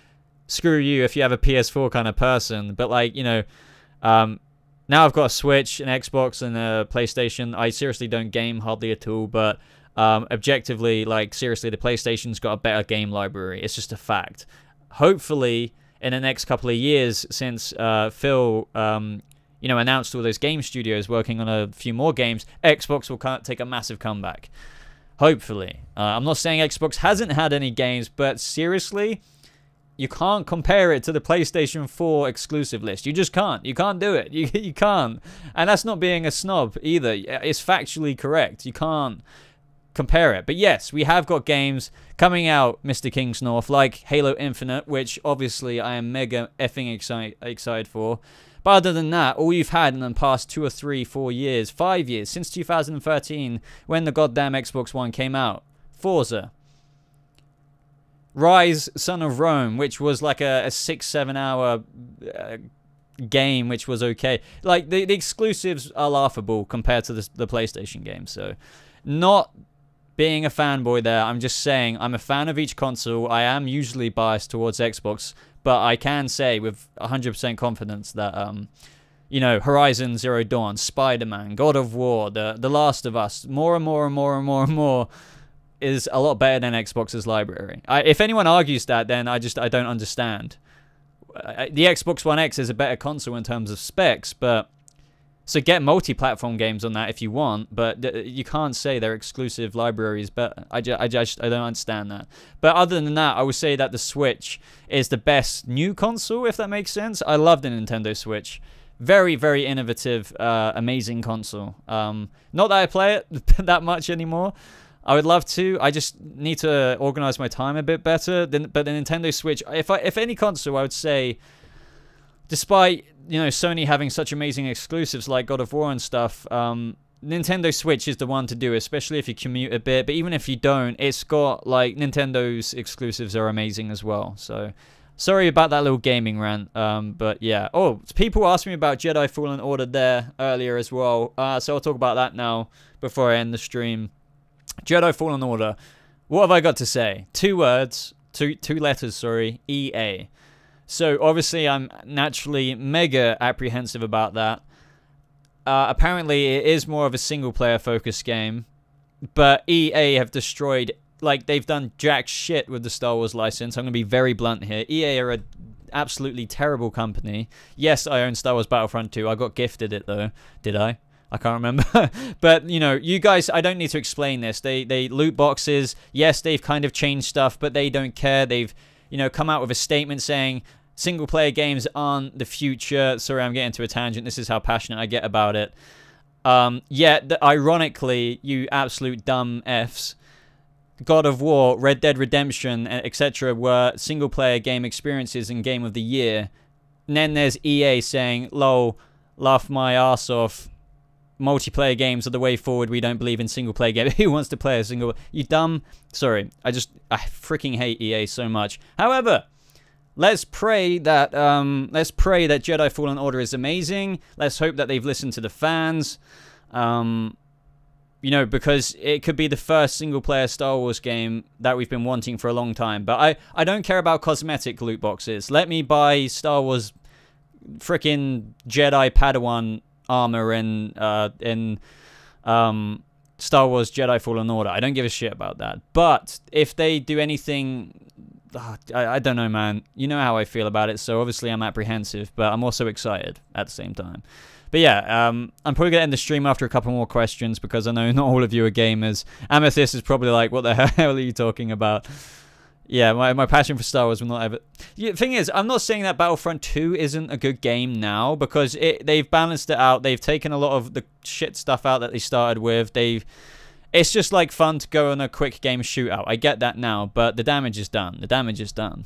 screw you if you have a PS4 kind of person. But like, you know, now I've got a Switch, an Xbox, and a PlayStation. I seriously don't game hardly at all, but objectively, like, seriously, the PlayStation's got a better game library. It's just a fact. Hopefully, in the next couple of years, since Phil, you know, announced all those game studios working on a few more games, Xbox will take a massive comeback. Hopefully. I'm not saying Xbox hasn't had any games, but seriously, you can't compare it to the PlayStation 4 exclusive list. You just can't. You can't do it. You can't. And that's not being a snob either. It's factually correct. You can't compare it. But yes, we have got games coming out, Mr. Kingsnorth, like Halo Infinite, which obviously I am mega effing excited for. But other than that, all you've had in the past 2 or 3, 4 years, 5 years, since 2013, when the goddamn Xbox One came out, Forza, Rise, Son of Rome, which was like a 6-7 hour game, which was okay. Like, the exclusives are laughable compared to the PlayStation games. So, not being a fanboy there, I'm just saying I'm a fan of each console. I am usually biased towards Xbox, but I can say with 100% confidence that, you know, Horizon Zero Dawn, Spider-Man, God of War, The Last of Us, more and more and more and more and more, is a lot better than Xbox's library. If anyone argues that, then I don't understand. The Xbox One X is a better console in terms of specs, but so get multi-platform games on that if you want, but you can't say their exclusive library is better. I don't understand that. But other than that, I would say that the Switch is the best new console, if that makes sense. I love the Nintendo Switch. Very, very innovative, amazing console. Not that I play it that much anymore. I would love to. I just need to organize my time a bit better. But the Nintendo Switch, if any console, I would say, despite, you know, Sony having such amazing exclusives like God of War and stuff, Nintendo Switch is the one to do, especially if you commute a bit. But even if you don't, it's got, like, Nintendo's exclusives are amazing as well. So, sorry about that little gaming rant. But yeah. Oh, people asked me about Jedi Fallen Order there earlier as well. So I'll talk about that now before I end the stream. Jedi Fallen Order. What have I got to say? 2 words. Two letters, sorry. EA. So, obviously, I'm naturally mega apprehensive about that. Apparently, it is more of a single-player focused game. But EA have destroyed, like, they've done jack shit with the Star Wars license. I'm going to be very blunt here. EA are a absolutely terrible company. Yes, I own Star Wars Battlefront 2. I got gifted it, though. Did I? I can't remember. But, you know, you guys, I don't need to explain this. They loot boxes. Yes, they've kind of changed stuff, but they don't care. They've, you know, come out with a statement saying single-player games aren't the future. Sorry, I'm getting into a tangent. This is how passionate I get about it. Yet, ironically, you absolute dumb Fs, God of War, Red Dead Redemption, etc. were single-player game experiences in Game of the Year. And then there's EA saying, lol, laugh my ass off. Multiplayer games are the way forward. We don't believe in single-player games. Who wants to play a single... You dumb... Sorry, I freaking hate EA so much. However, let's pray that Jedi Fallen Order is amazing. Let's hope that they've listened to the fans. You know, because it could be the first single-player Star Wars game that we've been wanting for a long time. But I don't care about cosmetic loot boxes. Let me buy Star Wars freaking Jedi Padawan armor in Star Wars Jedi Fallen Order. I don't give a shit about that. But if they do anything... I don't know, man. You know how I feel about it, so obviously I'm apprehensive, but I'm also excited at the same time. But yeah, I'm probably going to end the stream after a couple more questions because I know not all of you are gamers. Amethyst is probably like, what the hell are you talking about? Yeah, my passion for Star Wars will not ever... The thing is, I'm not saying that Battlefront 2 isn't a good game now because they've balanced it out. They've taken a lot of the shit stuff out that they started with. It's just like fun to go on a quick game shootout. I get that now, but the damage is done. The damage is done.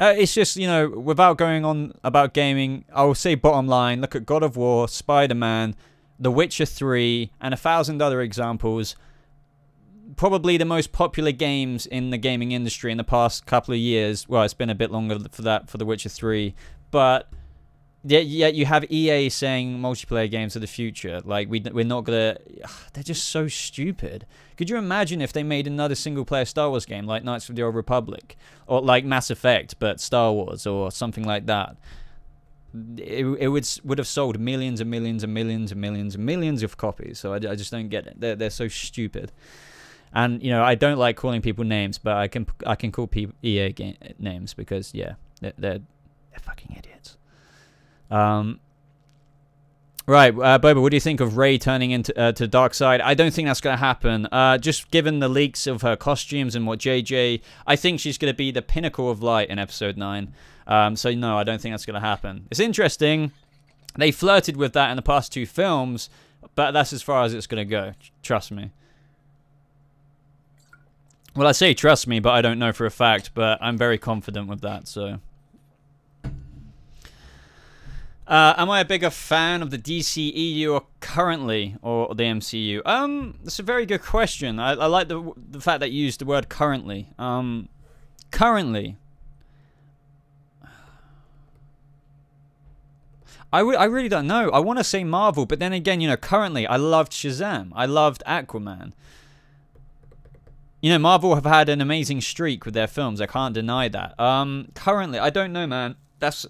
It's just, you know, without going on about gaming, I'll say bottom line, look at God of War, Spider-Man, The Witcher 3, and 1,000 other examples. Probably the most popular games in the gaming industry in the past couple of years. Well, it's been a bit longer for that, for The Witcher 3. But yet you have EA saying multiplayer games are the future. Like, we're not going to... They're just so stupid. Could you imagine if they made another single-player Star Wars game like Knights of the Old Republic? Or like Mass Effect, but Star Wars, or something like that? It would have sold millions and millions and millions and millions and millions of copies. So I just don't get it. They're so stupid. And, you know, I don't like calling people names, but I can call people EA names because, yeah, they're fucking idiots. Right, Boba, what do you think of Rey turning into to dark side? I don't think that's going to happen. Just given the leaks of her costumes and what I think she's going to be the pinnacle of light in Episode 9. So, no, I don't think that's going to happen. It's interesting. They flirted with that in the past 2 films, but that's as far as it's going to go. Trust me. Well, I say trust me, but I don't know for a fact, but I'm very confident with that, so... am I a bigger fan of the DCEU or currently, or the MCU? That's a very good question. I like the fact that you used the word currently. Currently. I really don't know. I want to say Marvel, but then again, you know, currently, I loved Shazam. I loved Aquaman. You know, Marvel have had an amazing streak with their films. I can't deny that. Currently, I don't know, man.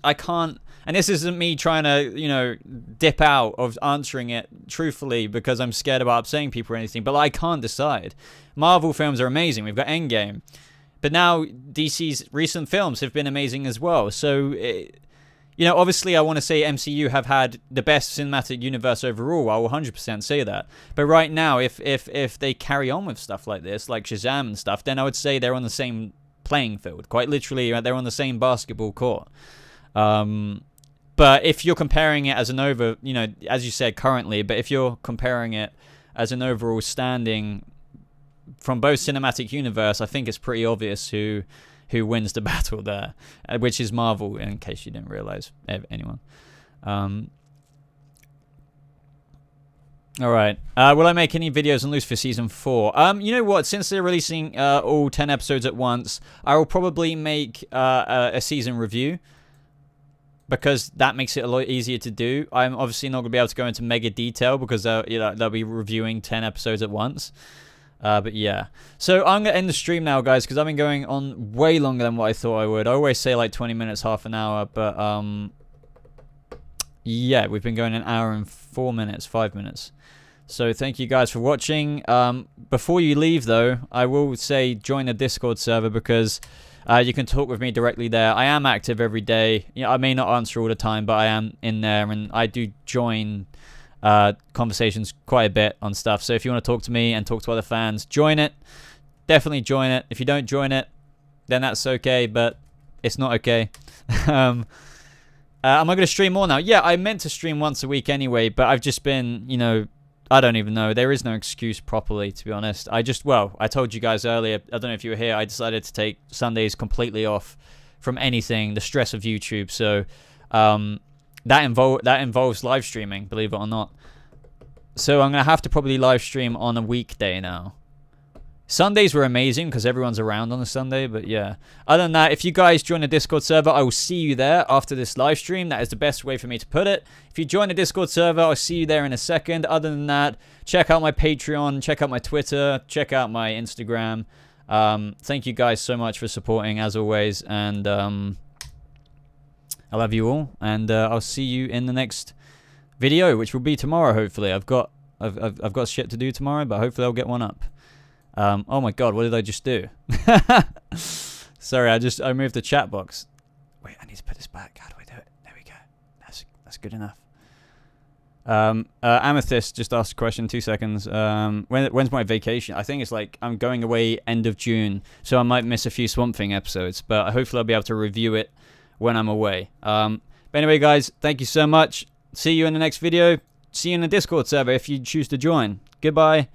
I can't... And this isn't me trying to, you know, dip out of answering it truthfully because I'm scared about upsetting people or anything. But I can't decide. Marvel films are amazing. We've got Endgame. But now DC's recent films have been amazing as well. So, you know, obviously I want to say MCU have had the best cinematic universe overall. I will 100% say that. But right now, if they carry on with stuff like this, like Shazam and stuff, then I would say they're on the same playing field. Quite literally, they're on the same basketball court. But if you're comparing it as an you know, as you said, currently, but if you're comparing it as an overall standing from both cinematic universe, I think it's pretty obvious who wins the battle there, which is Marvel, in case you didn't realize, anyone. All right. Will I make any videos on Lucifer Season 4? You know what? Since they're releasing all 10 episodes at once, I will probably make a season review. Because that makes it a lot easier to do. I'm obviously not going to be able to go into mega detail because you know, they'll be reviewing 10 episodes at once. But yeah. So I'm going to end the stream now, guys, because I've been going on way longer than what I thought I would. I always say like 20 minutes, half an hour. But yeah, we've been going an hour and 4 minutes, 5 minutes. So thank you guys for watching. Before you leave, though, I will say join the Discord server because you can talk with me directly there. I am active every day. I may not answer all the time, but I am in there, and I do join conversations quite a bit on stuff. So if you want to talk to me and talk to other fans, join it. Definitely join it. If you don't join it, then that's okay, but it's not okay. Am I going to stream more now? Yeah, I meant to stream once a week anyway, but I've just been, I don't even know. There is no excuse properly, to be honest. I told you guys earlier, I don't know if you were here, I decided to take Sundays completely off from anything, the stress of YouTube. So that involves live streaming, believe it or not. So I'm going to have to probably live stream on a weekday now. Sundays were amazing because everyone's around on a Sunday, but yeah. Other than that, if you guys join the Discord server, I will see you there after this live stream. That is the best way for me to put it. If you join the Discord server, I'll see you there in a second. Other than that, check out my Patreon, check out my Twitter, check out my Instagram. Thank you guys so much for supporting, as always, and I love you all, and I'll see you in the next video, which will be tomorrow, hopefully. I've got shit to do tomorrow, but hopefully I'll get one up. Oh my god, what did I just do? Sorry, I moved the chat box. Wait, I need to put this back. How do I do it? There we go. That's good enough. Amethyst just asked a question, 2 seconds. When's my vacation? I think it's like I'm going away end of June, so I might miss a few Swamp Thing episodes, but hopefully I'll be able to review it when I'm away. But anyway, guys, thank you so much. See you in the next video. See you in the Discord server if you choose to join. Goodbye.